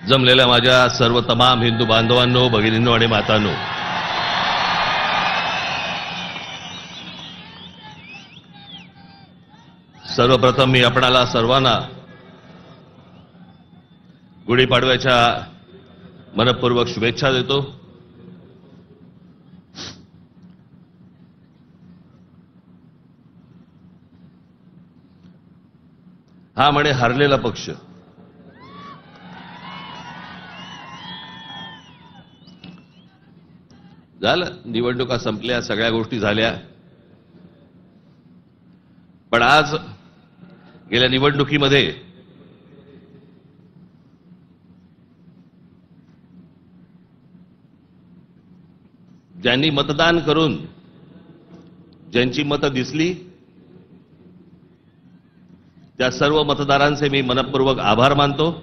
जमलेल्या माझ्या सर्व तमाम हिंदू बांधवांनो, भगिनींनो आणि मातांनो, सर्वप्रथम मी आपणाला सर्वांना गुढीपाडव्याच्या मनपूर्वक शुभेच्छा देतो. हा म्हणे हरलेला पक्ष. झालं, निवडणुका संपल्या, सगळ्या गोष्टी झाल्या. पण आज गेल्या निवडणुकीमध्ये ज्यांनी मतदान करून ज्यांची मतं दिसली त्या सर्व मतदारांचे मी मनपूर्वक आभार मानतो.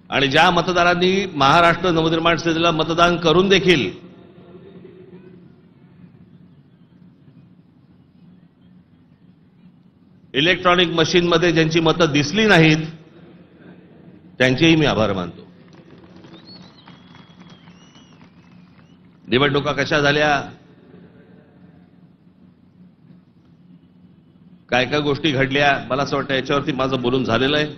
आणि ज्या मतदारांनी महाराष्ट्र नवनिर्माण सेनेला मतदान करून देखील इलेक्ट्रॉनिक मशीनमध्ये ज्यांची मतं दिसली नाहीत त्यांचेही मी आभार मानतो. निवडणुका कशा झाल्या, काय काय गोष्टी घडल्या, मला असं वाटतं याच्यावरती माझं बोलून झालेलं आहे.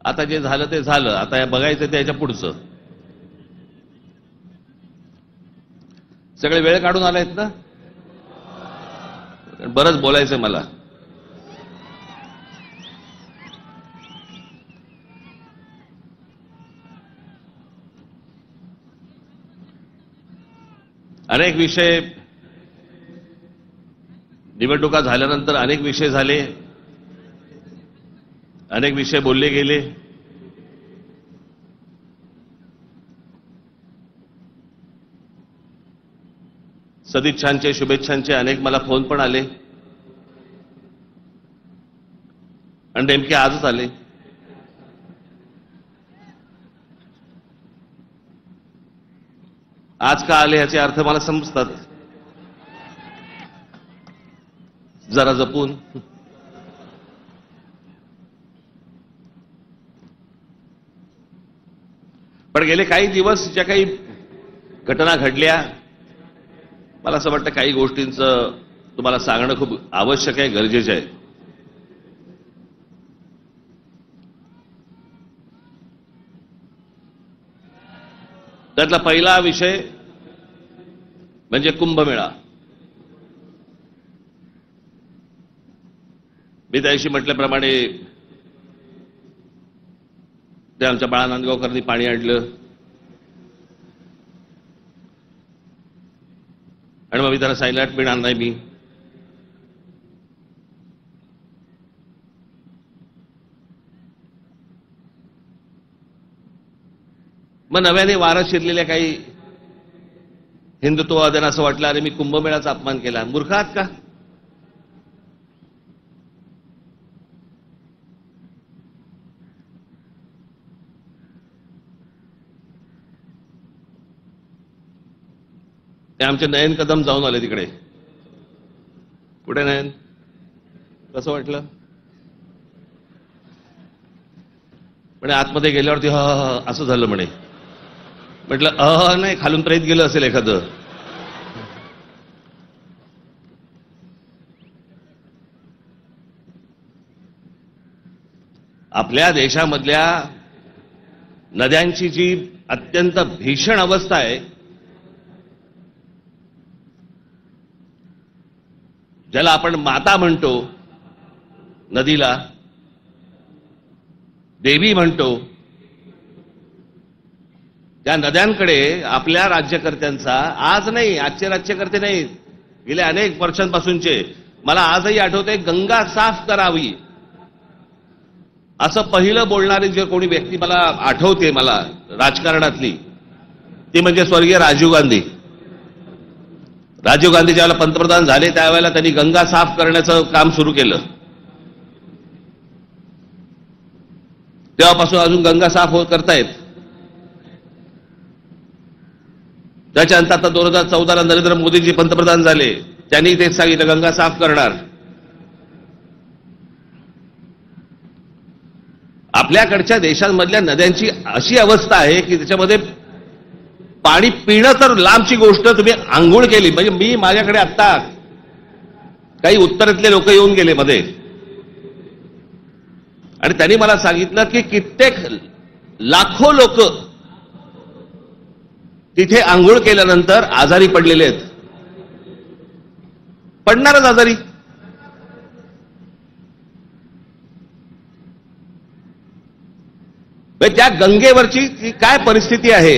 आता जे झालं ते झालं, आता या बघायचं ते याच्या पुढचं. सगळे वेळ काढून आलायत ना, बरंच बोलायचंय मला. अनेक विषय, निवडणुका झाल्यानंतर अनेक विषय झाले, अनेक विषय बोलले गेले. सदिच्छांचे, शुभेच्छांचे अनेक मला फोन पण आले आणि नेमके आजच आले. आज का आले याचे अर्थ मला समजतात, जरा जपून. पण गेले काही दिवस ज्या काही घटना घडल्या, मला असं वाटतं काही गोष्टींचं तुम्हाला सांगणं खूप आवश्यक आहे, गरजेचं आहे. त्यातला पहिला विषय म्हणजे कुंभमेळा. मी त्याशी म्हटल्याप्रमाणे ते आमच्या बाळा नांदगावकरांनी पाणी आणलं आणि मग मी त्याला सायलाट पिणार नाही. मी मग नव्याने वारं शिरलेल्या काही हिंदुत्ववाद्यांना असं वाटलं, अरे मी कुंभमेळ्याचा अपमान केला. मूर्ख आहात का? ते आमचे नयन कदम जाऊन आले तिकडे. कुठे नयन? कसं वाटलं? म्हणे आतमध्ये गेल्यावरती असं झालं म्हणे. म्हटलं नाही, खालून प्रेत गेलं असेल एखादं. आपल्या देशामधल्या नद्यांची जी अत्यंत भीषण अवस्था आहे, ज्याला आपण माता म्हणतो, नदीला देवी म्हणतो, त्या नद्यांकडे आपल्या राज्यकर्त्यांचा, आज नाही, आजचे राज्यकर्ते नाहीत, गेल्या अनेक वर्षांपासूनचे, मला आजही आठवते, गंगा साफ करावी असं पहिलं बोलणारी जे कोणी व्यक्ती मला आठवते, मला राजकारणातली, ती म्हणजे स्वर्गीय राजीव गांधी. राजीव गांधी ज्यावेळेला पंतप्रधान झाले त्यावेळेला त्यांनी गंगा साफ करण्याचं काम सुरू केलं. तेव्हापासून अजून गंगा साफ करतायत. त्याच्यानंतर आता 2014ला नरेंद्र मोदीजी पंतप्रधान झाले, त्यांनी तेच सांगितलं गंगा साफ करणार. आपल्याकडच्या देशांमधल्या नद्यांची अशी अवस्था आहे की त्याच्यामध्ये पाणी पिणं तर लांबची गोष्ट, तुम्ही आंघोळ केली म्हणजे माझ्याकडे आत्ता काही उत्तरेतले लोक येऊन गेले मध्ये आणि त्यांनी मला सांगितलं की कित्येक लाखो लोक तिथे आंघोळ केल्यानंतर आजारी पडलेले आहेत. पडणारच आजारी. त्या गंगेवरची काय परिस्थिती आहे.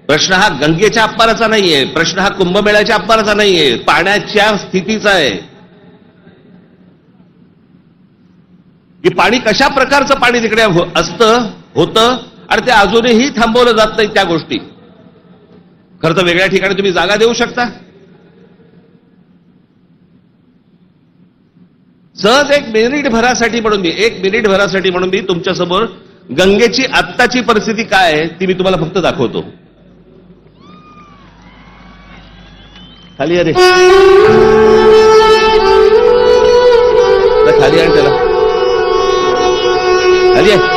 प्रश्न हा गंगेच्या अप्पाराचा नाहीये, प्रश्न हा कुंभमेळ्याच्या अप्पाराचा नाहीये, पाण्याच्या स्थितीचा आहे की पाणी कशा प्रकारचं पाणी तिकडे असतं होतं आणि ते अजूनही थांबवलं जात नाही त्या गोष्टी. खरं तर वेगळ्या ठिकाणी तुम्ही जागा देऊ शकता. सहज एक मिनिट भरासाठी म्हणून मी तुमच्यासमोर गंगेची आत्ताची परिस्थिती काय आहे ती मी तुम्हाला फक्त दाखवतो. खाली अरे खाली आहे त्याला खाली आहे.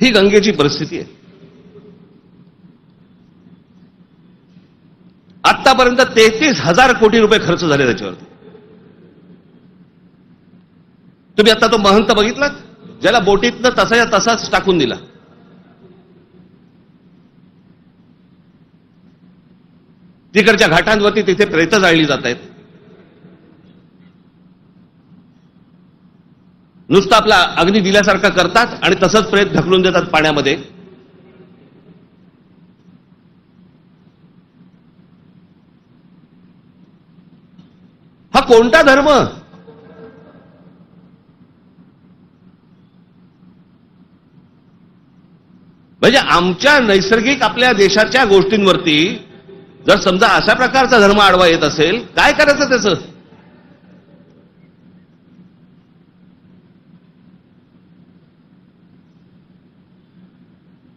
ही गंगेची परिस्थिती आहे. आतापर्यंत 33,000 कोटी रुपये खर्च झाले त्याच्यावरती. तुम्ही आता तो महंत बघितलात ज्याला बोटीतनं तसाच्या तसाच टाकून दिला. तिकडच्या घाटांवरती तिथे प्रेतं जाळली जात आहेत. नुसतं आपला अग्नी दिल्यासारखा करतात आणि तसंच प्रेत ढकलून देतात पाण्यामध्ये. हा कोणता धर्म. म्हणजे आमच्या नैसर्गिक आपल्या देशाच्या गोष्टींवरती जर समजा अशा प्रकारचा धर्म आडवा येत असेल काय करायचं त्याचं.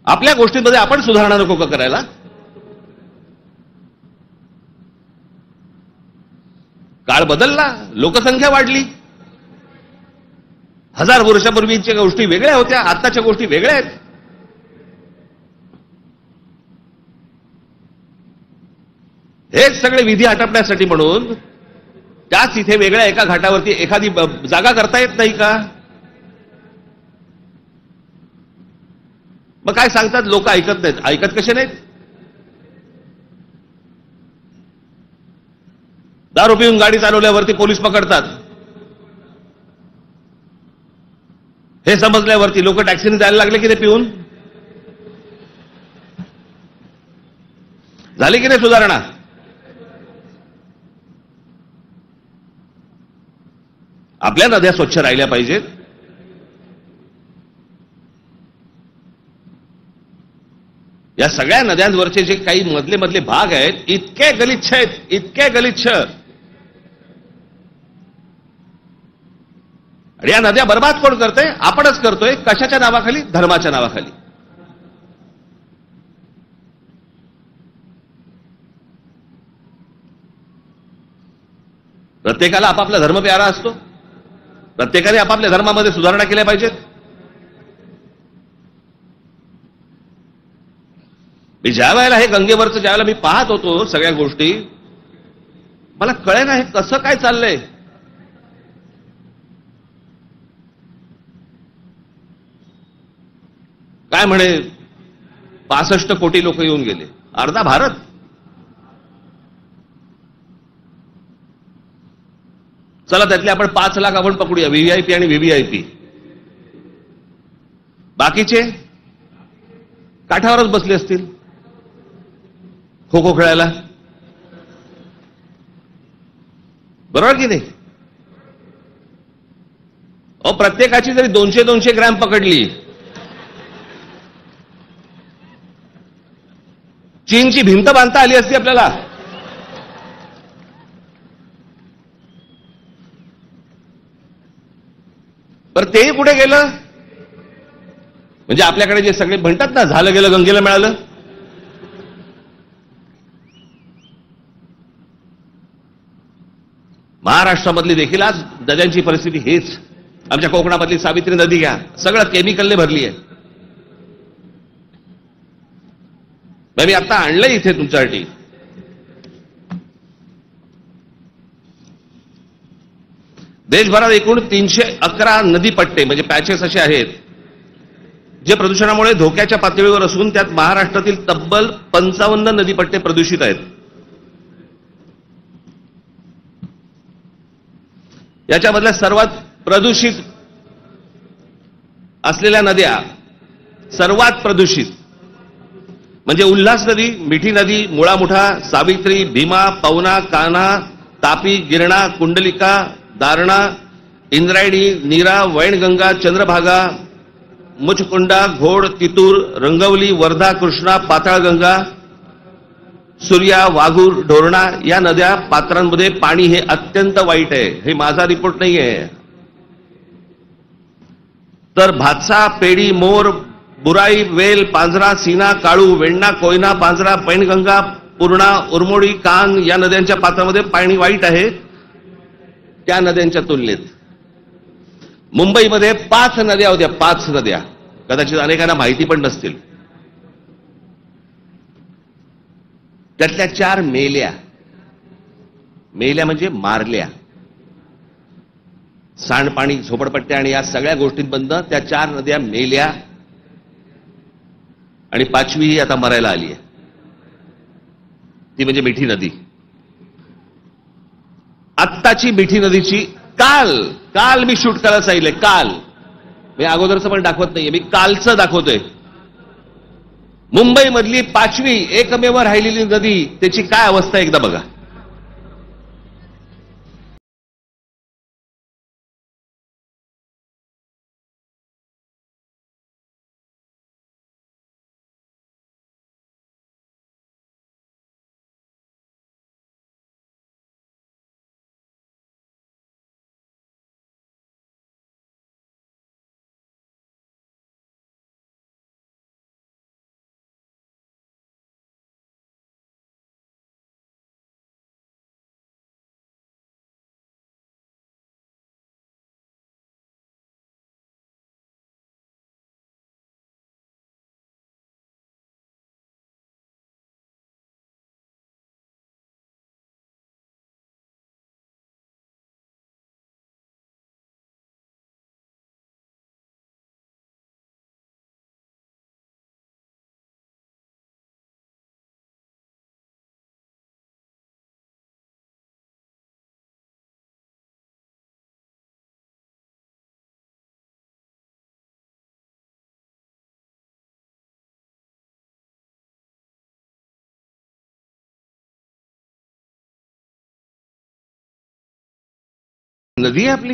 आपल्या गोष्टींमध्ये आपण सुधारणा नको का करायला. काळ बदलला, लोकसंख्या वाढली. 1000 वर्षापूर्वीच्या गोष्टी वेगळ्या होत्या, आताच्या गोष्टी वेगळ्या आहेत. हेच सगळे विधी आटपण्यासाठी म्हणून त्याच इथे वेगळ्या एका घाटावरती एखादी जागा करता येत नाही का. मग काय सांगतात लोक ऐकत नाहीत. ऐकत कसे नाहीत. दारू पिऊन गाडी चालवल्यावरती पोलीस पकडतात. हे समजल्यावरती लोक टॅक्सीने जायला लागले की ते पिऊन. झाली की नाही सुधारणा. आपल्या नद्या स्वच्छ राहिल्या पाहिजेत. या सगळ्या नद्यांवरचे जे काही मधले भाग आहेत इतके गलिच्छ आहेत, इतके गलिच्छ. आणि या नद्या बर्बाद कोण करतोय. आपणच करतोय. कशाच्या नावाखाली. धर्माच्या नावाखाली. प्रत्येकाला आपापला धर्म प्यारा असतो. प्रत्येकाने आपापल्या धर्मामध्ये सुधारणा केल्या पाहिजेत. मी ज्या वेळेला हे गंगेवरचं ज्यावेळेला मी पाहत होतो सगळ्या गोष्टी मला कळेना हे कसं काय चाललंय. काय म्हणे 65 कोटी लोक येऊन गेले, अर्धा भारत. चला त्यातले आपण 5 लाख आपण पकडूया, व्हीव्हीआयपी आणि व्हीव्हीआयपी. बाकीचे काठावरच बसले असतील खो खो खेळायला, बरोबर की नाही? प्रत्येकाची जरी 200-200 ग्रॅम पकडली, चीनची भिंत बांधता आली असती आपल्याला. बरं तेही कुठे गेलं? म्हणजे आपल्याकडे जे सगळे म्हणतात ना, झालं गेलं गंगेला मिळालं. महाराष्ट्रामधली देखील आज नद्यांची परिस्थिती हेच. आमच्या कोकणामधली सावित्री नदी घ्या, सगळं केमिकलने भरली आहे. मी आता आणलंय इथे तुमच्यासाठी. देशभरात एकूण 311 नदीपट्टे म्हणजे पॅचेस असे आहेत जे प्रदूषणामुळे धोक्याच्या पातळीवर असून त्यात महाराष्ट्रातील तब्बल 55 नदीपट्टे प्रदूषित आहेत. याच्यामधल्या सर्वात प्रदूषित असलेल्या नद्या, सर्वात प्रदूषित म्हणजे उल्हास नदी, मिठी नदी, मुळामुठा, सावित्री, भीमा, पवना, कान्हा, तापी, गिरणा, कुंडलिका, दारणा, इंद्रायणी, नीरा, वैनगंगा, चंद्रभागा, मुचकुंडा, घोड, तितूर, रंगवली, वर्धा, कृष्णा, पाताळगंगा, सूर्या, वाघूर, ढोरणा या नद्या पात्रांमध्ये पाणी हे अत्यंत वाईट आहे. हे माझा रिपोर्ट नाही आहे. तर भातसा, पेडी, मोर, बुराई, वेल, पांझरा, सीना, काळू, वेण्णा, कोयना, पांझरा, पैनगंगा, पूर्णा, उरमोडी, कांग या नद्यांच्या पात्रामध्ये पाणी वाईट आहे. त्या नद्यांच्या तुलनेत मुंबईमध्ये 5 नद्या होत्या, 5 नद्या. कदाचित अनेकांना माहिती पण नसतील. त्यातल्या 4 मेल्या. मेल्या म्हणजे मारल्या. सांडपाणी, झोपडपट्ट्या आणि या सगळ्या गोष्टींबद्दल त्या 4 नद्या मेल्या आणि 5वी ही आता मरायला आली आहे. ती म्हणजे मिठी नदी. आत्ताची मिठी नदीची काल मी शूट करायला सांगितलंय. काल मी अगोदरचं पण दाखवत नाहीये, मी कालचं दाखवतोय. मुंबईमधली 5वी एकमेव राहिलेली नदी, त्याची काय अवस्था एकदा बघा. नदी आहे आपली.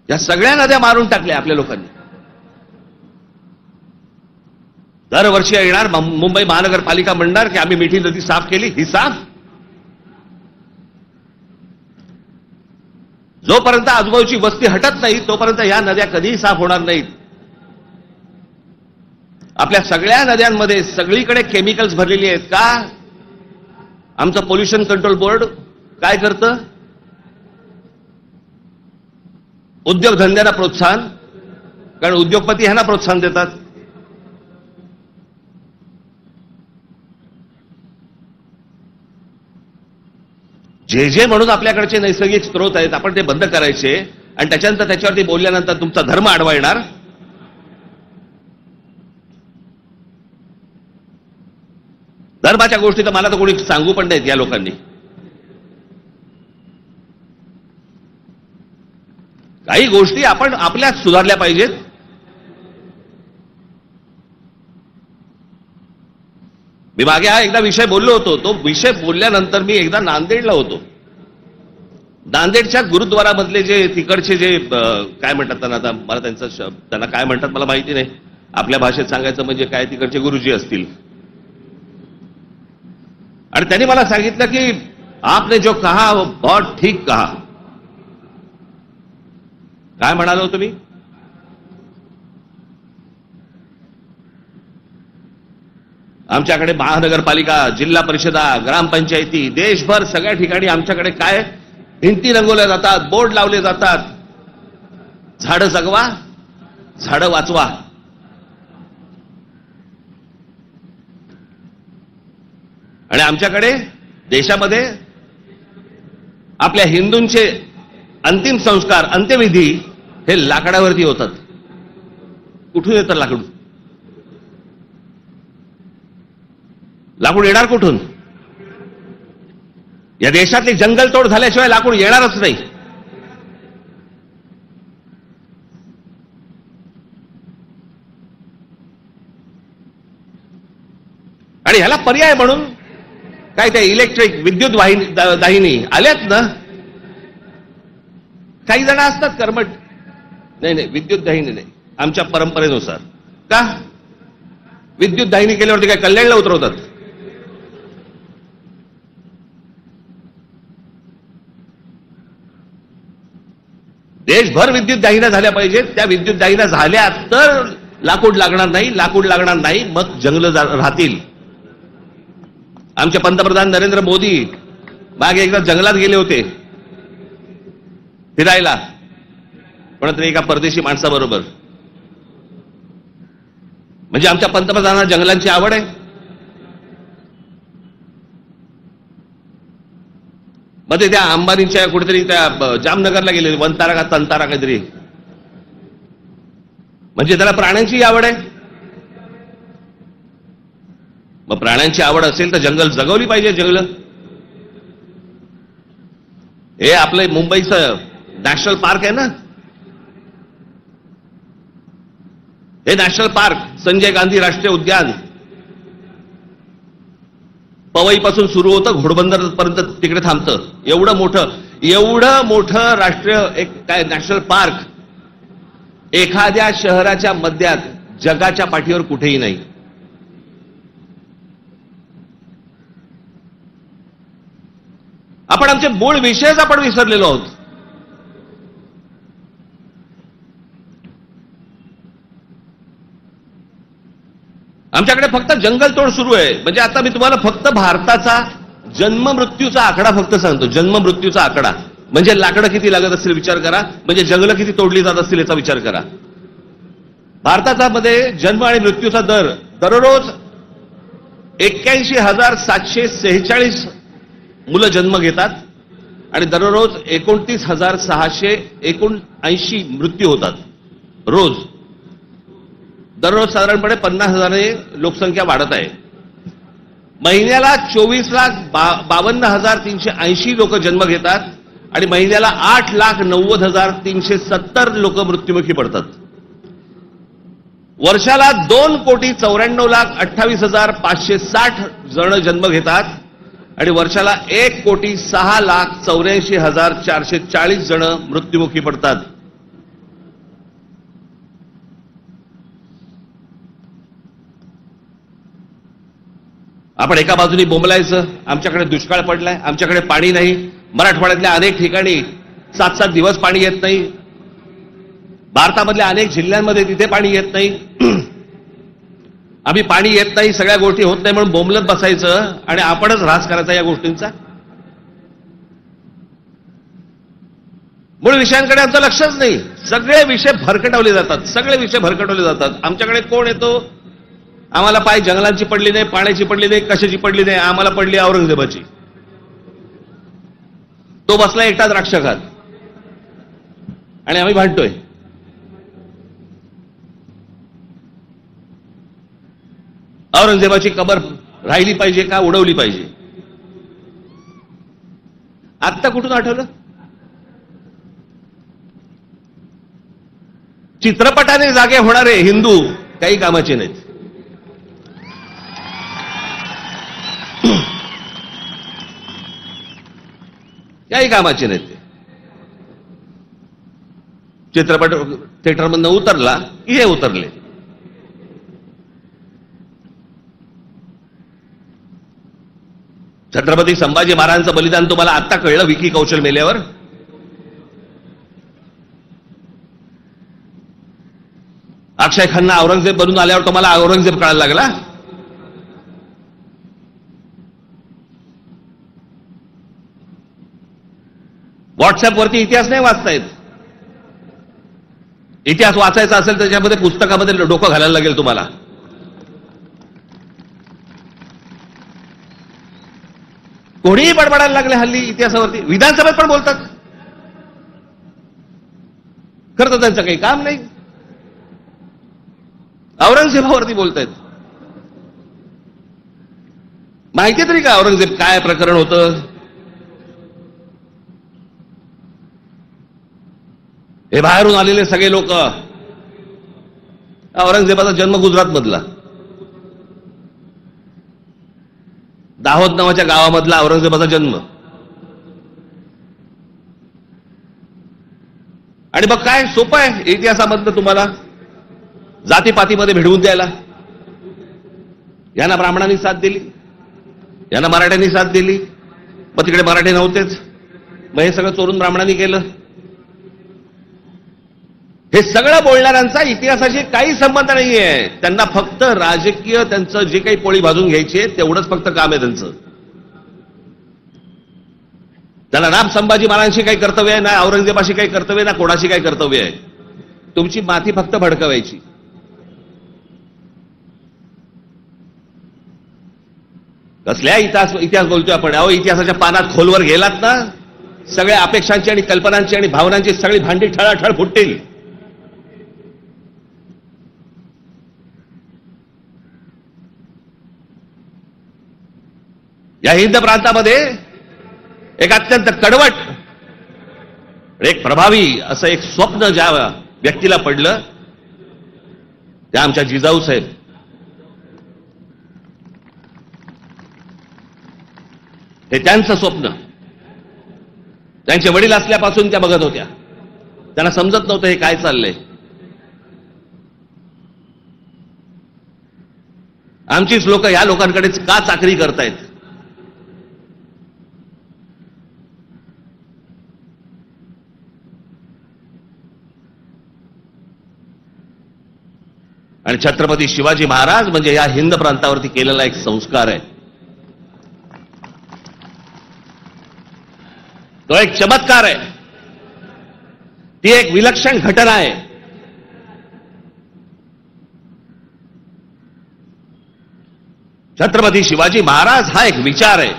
या सगळ्या नद्या मारून टाकल्या आपल्या लोकांनी. दरवर्षी येणार मुंबई महानगरपालिका म्हणणार की आम्ही मिठी नदी साफ केली. ही साफ जोपर्यंत आजूबाजूची वस्ती हटत नाही तोपर्यंत या नद्या कधीही साफ होणार नाहीत. आपल्या सगळ्या नद्यांमध्ये सगळीकडे केमिकल्स भरलेली आहेत. का? आमचं पोल्युशन कंट्रोल बोर्ड काय करतं? उद्योगधंद्यांना प्रोत्साहन, कारण उद्योगपती ह्यांना प्रोत्साहन देतात. जे म्हणून आपल्याकडचे नैसर्गिक स्रोत आहेत आपण ते बंद करायचे. आणि त्याच्यानंतर त्याच्यावरती बोलल्यानंतर तुमचा धर्म आडवा येणार. धर्माच्या गोष्टी तर मला तर कोणी सांगू पण नाहीत या लोकांनी. काही गोष्टी आपण आपल्यात सुधारल्या पाहिजेत. मी मागे हा एकदा विषय बोललो होतो. तो विषय बोलल्यानंतर मी एकदा नांदेडला होतो. नांदेडच्या गुरुद्वारामधले जे तिकडचे जे काय म्हणतात त्यांना, आता मला त्यांना काय म्हणतात मला माहिती नाही, आपल्या भाषेत सांगायचं म्हणजे काय, तिकडचे गुरुजी असतील. आणि त्यांनी मला सांगितलं की आपने जो कहा वो बहुत ठीक कहा. काय म्हणालो तुम्ही? आमच्याकडे महानगरपालिका, जिल्हा परिषदा, ग्रामपंचायती, देशभर सगळ्या ठिकाणी आमच्याकडे काय भिंती रंगवल्या जातात, बोर्ड लावले जातात, झाडं जगवा, झाडं वाचवा. आणि आमच्याकडे देशामध्ये आपल्या हिंदूंचे अंतिम संस्कार, अंत्यविधी हे लाकडावरती होतात. कुठून येतं लाकूड? लाकूड येणार कुठून? या देशातली जंगलतोड झाल्याशिवाय लाकूड येणारच नाही. आणि ह्याला पर्याय म्हणून काय त्या इलेक्ट्रिक विद्युत दाहिनी आल्यात ना. काही जण असतात कर्मठ, नाही नाही विद्युत दाहिनी नाही, आमच्या परंपरेनुसार. का विद्युत दाहिनी केल्यावरती काय कल्याणला उतरवतात? देशभर विद्युत दाहिन्या झाल्या पाहिजेत. त्या विद्युत दाहिन्या झाल्या तर लाकूड लागणार नाही, लाकूड लागणार नाही, मग जंगल राहतील. आमचे पंतप्रधान नरेंद्र मोदी मागे एकदा जंगलात गेले होते फिरायला, कोणतरी एका परदेशी माणसाबरोबर. म्हणजे आमच्या पंतप्रधानांना जंगलांची आवड आहे. मग ते त्या अंबानीच्या कुठेतरी त्या जामनगरला गेले, वनतारा का तंतारा काहीतरी. म्हणजे त्याला प्राण्यांची आवड आहे. मग प्राण्यांची आवड असेल तर जंगल जगवली पाहिजे. जंगल हे आपलं मुंबईचं नॅशनल पार्क आहे ना, हे नॅशनल पार्क संजय गांधी राष्ट्रीय उद्यान पवईपासून सुरू होतं, घोडबंदर पर्यंत तिकडे थांबतं. एवढं मोठं राष्ट्रीय एक काय नॅशनल पार्क एखाद्या शहराच्या मध्यात जगाच्या पाठीवर कुठेही नाही. आपण आमचे मूळ विषयच आपण विसरलेलो आहोत. आमच्याकडे फक्त जंगलतोड सुरू आहे. म्हणजे आता मी तुम्हाला फक्त भारताचा जन्म मृत्यूचा आकडा फक्त सांगतो. जन्म मृत्यूचा आकडा म्हणजे लाकडं किती लागत असतील विचार करा, म्हणजे जंगलं किती तोडली जात असतील याचा विचार करा. भारताचा मध्ये जन्म आणि मृत्यूचा दर दररोज 81,746 मुलं जन्म घेतात आणि दररोज 29,679 मृत्यू होतात. रोज दररोज साधारणपणे 50,000 लोकसंख्या वाढत आहे. महिन्याला 24,52,380 लोक जन्म घेतात आणि महिन्याला 8,90,370 लोक मृत्युमुखी पडतात. वर्षाला 2,94,28,560 जण जन्म घेतात आणि वर्षाला 1,06,84,440 जण मृत्युमुखी पडतात. आपण एका बाजूनी बोंबलायचं, आमच्याकडे दुष्काळ पडलाय, आमच्याकडे पाणी नाही. मराठवाड्यातल्या अनेक ठिकाणी 7-7 दिवस पाणी येत नाही. भारतामधल्या अनेक जिल्ह्यांमध्ये तिथे पाणी येत नाही. आम्ही पाणी येत नाही, सगळ्या गोष्टी होत नाही म्हणून बोंबलत बसायचं आणि आपणच ऱ्हास करायचा या गोष्टींचा. मूळ विषयांकडे आमचं लक्षच नाही. सगळे विषय भरकटवले जातात, सगळे विषय भरकटवले जातात. आमच्याकडे कोण येतो, आम्हाला पाय जंगलांची पडली नाही, पाण्याची पडली नाही, कशाची पडली नाही, आम्हाला पडली औरंगजेबाची. तो बसला एकटा द्राक्ष खात. आणि आम्ही भांडतोय. औरंगजेबाची कबर राहिली पाहिजे का उडवली पाहिजे? आत्ता कुठून आठवलं? चित्रपटाने जागे होणारे हिंदू काही कामाचे नाहीत. काही कामाचे नाहीत ते. चित्रपट थिएटरमधनं उतरला की हे उतरले. छत्रपती संभाजी महाराजांचं बलिदान तुम्हाला आत्ता कळलं विकी कौशल मेल्यावर? अक्षय खन्ना औरंगजेब बनून आल्यावर तुम्हाला औरंगजेब कळायला लागला? व्हॉट्सअपवरती इतिहास नाही वाचतायत. इतिहास वाचायचा असेल त्याच्यामध्ये पुस्तकामध्ये डोकं घालायला लागेल तुम्हाला. कोणीही बडबडायला लागले हल्ली इतिहासावरती. विधानसभेत पण बोलतात. खरं तर त्यांचं काही काम नाही. औरंगजेबावरती बोलतायत. माहिती तरी का औरंगजेब काय प्रकरण होतं? हे बाहेरून आलेले सगळे लोक. औरंगजेबाचा जन्म गुजरात मधला, दाहोद नावाच्या गावामधला औरंगजेबाचा जन्म. आणि मग काय सोपं आहे इतिहासामधलं तुम्हाला जातीपातीमध्ये भिडवून द्यायला. यांना ब्राह्मणांनी साथ दिली, यांना मराठ्यांनी साथ दिली, मग तिकडे मराठी नव्हतेच, मग हे सगळं चोरून ब्राह्मणांनी केलं. हे सगळं बोलणाऱ्यांचा इतिहासाशी काही संबंध नाहीये. त्यांना फक्त राजकीय त्यांचं जे काही पोळी भाजून घ्यायची आहे तेवढंच फक्त काम आहे त्यांचं. त्यांना ना संभाजी महाराजांशी काही कर्तव्य आहे, ना औरंगजेबाशी काही कर्तव्य आहे, ना कोणाशी काही कर्तव्य आहे. तुमची माथी फक्त भडकवायची. कसल्या इतिहास बोलतोय आपण? अहो, इतिहासाच्या पानात खोलवर गेलात ना, सगळ्या अपेक्षांची आणि कल्पनांची आणि भावनांची सगळी भांडी ठळाठळ फुटतील. या हिंद प्रांतामध्ये एक अत्यंत कडवट, एक प्रभावी असं एक स्वप्न ज्या व्यक्तीला पडलं त्या आमच्या जिजाऊ साहेब. हे त्यांचं स्वप्न. त्यांचे वडील असल्यापासून त्या बघत होत्या. त्यांना समजत नव्हतं हे काय चाललंय. आमचीच लोक या लोकांकडेच का चाकरी करतायत? आणि छत्रपती शिवाजी महाराज म्हणजे या हिंद प्रांतावरती केलेला एक संस्कार आहे. तो एक चमत्कार आहे. ती एक विलक्षण घटना आहे. छत्रपती शिवाजी महाराज हा एक विचार आहे.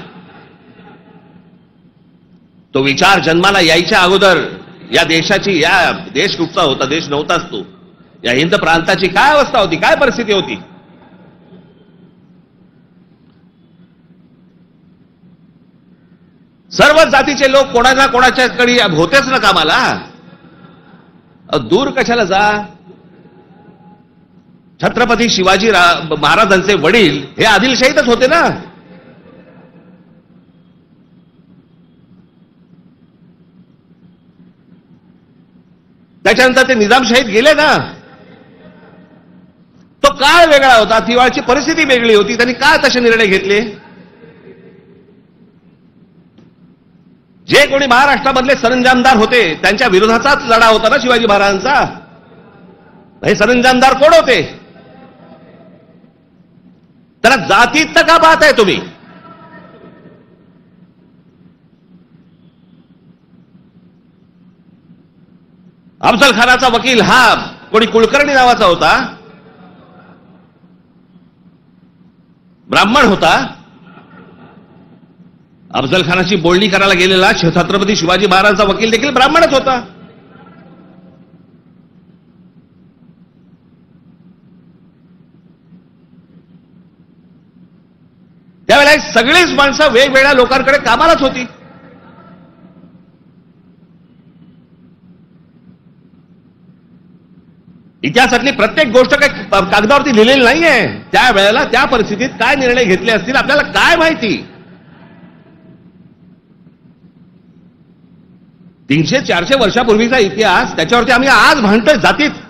तो विचार जन्माला यायच्या अगोदर या देशाची, या देश कुठचा होता? देश नव्हताच तो. या हिंद प्रांताची काय अवस्था होती, काय परिस्थिती होती? सर्व जातीचे लोक कोणाला कोणाच्याकडे होतेच ना कामाला. दूर कशाला जा. छत्रपती शिवाजी महाराजांचे वडील हे आदिलशाहीतच होते ना. त्याच्यानंतर ते निजामशाहीत गेले ना. तो काळ वेगळा होता, तिवाळची परिस्थिती वेगळी होती. त्यांनी काय तसे निर्णय घेतले? जे कोणी महाराष्ट्रामधले सरंजामदार होते त्यांच्या विरोधाचाच लढा होता ना शिवाजी महाराजांचा. हे सरंजामदार कोण होते? त्याला जातीत का पाहताय तुम्ही? अफजल खानाचा वकील हा कोणी कुलकर्णी नावाचा होता, ब्राह्मण होता. अफजल खानाची बोलणी करायला गेलेला छत्रपती शिवाजी महाराजांचा वकील देखील ब्राह्मणच होता. त्यावेळेला सगळीच माणसं वेगवेगळ्या लोकांकडे कामालाच होती. इतिहासातली प्रत्येक गोष्ट काही कागदावरती लिहिलेली नाहीये. त्यावेळेला त्या परिस्थितीत काय निर्णय घेतले असतील आपल्याला काय माहिती. 300-400 वर्षापूर्वीचा इतिहास, त्याच्यावरती आम्ही आज भांडतोय जातीत.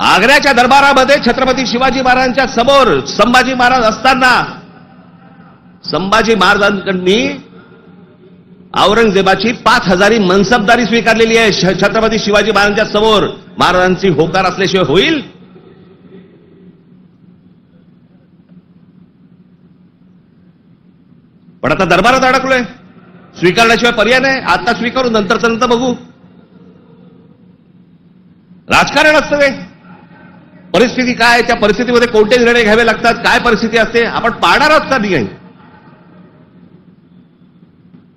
आग्र्याच्या दरबारामध्ये छत्रपती शिवाजी महाराजांच्या समोर संभाजी महाराज असताना संभाजी महाराजांनी औरंगजेबाची 5000 मनसबदारी स्वीकारलेली आहे. छत्रपती शिवाजी महाराजांच्या समोर महाराजांची होकार असल्याशिवाय होईल. पण आता दरबारात अडकलोय, स्वीकारण्याशिवाय पर्याय नाही. आता स्वीकारू, नंतरचं नंतर बघू. राजकारण असतं ते. परिस्थिती काय, त्या परिस्थितीमध्ये कोणते निर्णय घ्यावे लागतात, काय परिस्थिती असते, आपण पाळणार आहोत का नाही.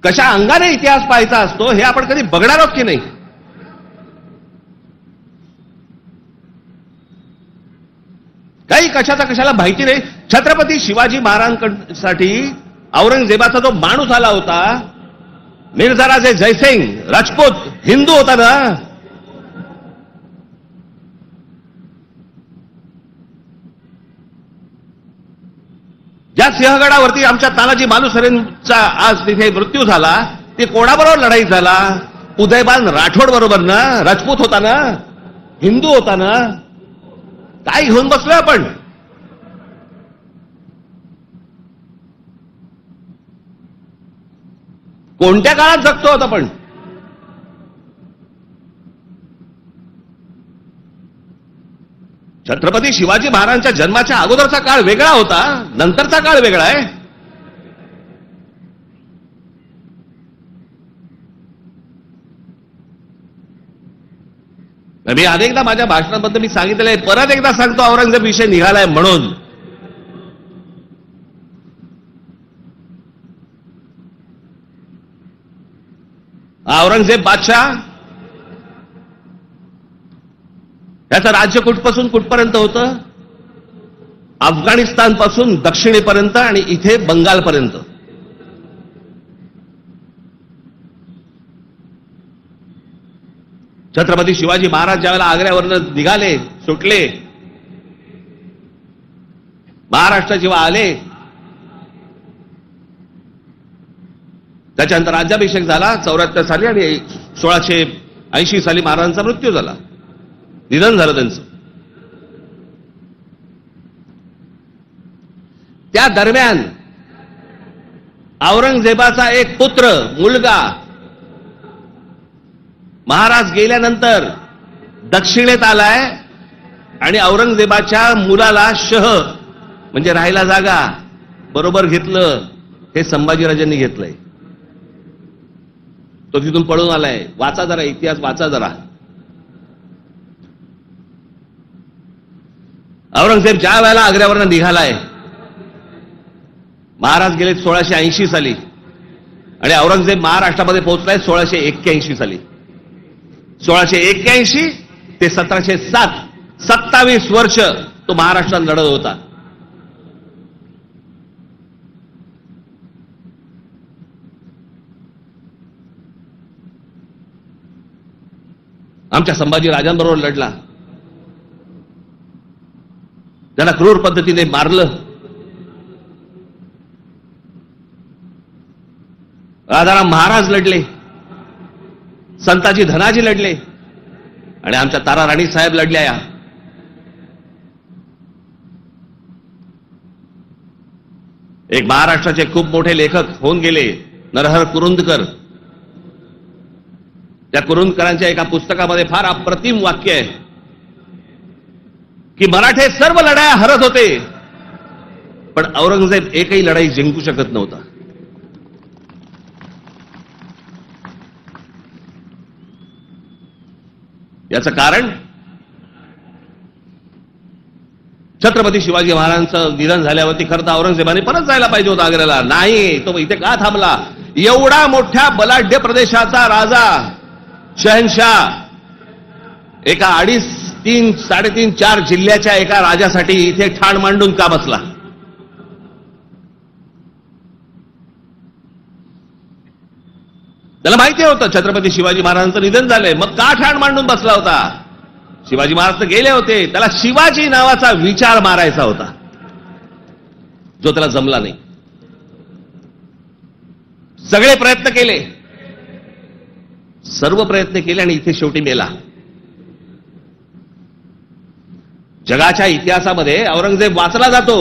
कशा अंगाने इतिहास पाहायचा असतो हे आपण कधी बघणार आहोत की नाही. काही कशाचा कशाला माहिती नाही. छत्रपती शिवाजी महाराजांसाठी औरंगजेबाचा जो माणूस आला होता, मिर्झा राजे जयसिंग राजपूत हिंदू होता ना. ज्या सिंहगडावरती आमच्या तानाजी मालुसरेंचा आज तिथे मृत्यू झाला, ते कोणाबरोबर लढाई झाला? उदयभान राठोड बरोबर ना. राजपूत होता ना, हिंदू होता ना. काय घेऊन बसलोय आपण. कोणत्या काळात जगतो आहोत आपण. छत्रपती शिवाजी महाराजांच्या जन्माच्या अगोदरचा काळ वेगळा होता, नंतरचा काळ वेगळा आहे. मी अनेकदा माझ्या भाषणाबद्दल मी सांगितलेलं आहे, परत एकदा सांगतो, औरंगजेब विषय निघालाय म्हणून. औरंगजेब बादशाह याचं राज्य कुठपासून कुठपर्यंत होतं? अफगाणिस्तान पासून दक्षिणेपर्यंत आणि इथे बंगालपर्यंत. छत्रपती शिवाजी महाराज ज्यावेळेला आग्र्यावरनं निघाले, सुटले, महाराष्ट्र जेव्हा आले, त्याच्यानंतर राज्याभिषेक झाला 74 साली आणि 1680 साली महाराजांचा मृत्यू झाला, निधन झालं त्यांचं. त्या दरम्यान औरंगजेबाचा एक पुत्र, मुलगा, महाराज गेल्यानंतर दक्षिणेत आलाय आणि औरंगजेबाच्या मुलाला शह म्हणजे राहायला जागा बरोबर घेतलं. हे संभाजीराजांनी घेतलंय. तो तिथून पळून आलाय. वाचा जरा इतिहास, वाचा जरा. औरंगजेब ज्या वेळेला आग्र्यावरनं निघालाय, महाराज गेले 1680 साली आणि औरंगजेब महाराष्ट्रामध्ये पोहोचलाय 1681 साली. 1681 ते 1707, 27 वर्ष तो महाराष्ट्रात लढत होता. आमच्या संभाजी राजांबरोबर लढला. त्याला क्रूर पद्धतीने मारलं. राजाराम महाराज लढले, संताजी धनाजी लढले आणि आमच्या तारा राणी साहेब लढल्या. या एक महाराष्ट्राचे खूप मोठे लेखक होऊन गेले, नरहर कुरुंदकर. त्या कुरुंदकरांच्या एका पुस्तकामध्ये फार अप्रतिम वाक्य आहे की मराठे सर्व लढाया हरत होते, पण औरंगजेब एकही लढाई जिंकू शकत नव्हता. याचं कारण छत्रपती शिवाजी महाराजांचं निधन झाल्यावरती खरं तर औरंगजेबाने परत जायला पाहिजे होता आग्र्याला. नाही, तो इथे का थांबला? एवढा मोठ्या बलाढ्य प्रदेशाचा राजा, शहनशाह, एका 2.5 3-4 जिल्ह्याच्या एका राजासाठी इथे ठाण मांडून का बसला? त्याला माहिती होतं छत्रपती शिवाजी महाराजांचं निधन झालंय, मग का ठाण मांडून बसला होता? शिवाजी महाराज तर गेले होते, त्याला शिवाजी नावाचा विचार मारायचा होता, जो त्याला जमला नाही. सगळे प्रयत्न केले, सर्व प्रयत्न केले आणि इथे शेवटी मेला. जगाच्या इतिहासामध्ये औरंगजेब वाचला जातो,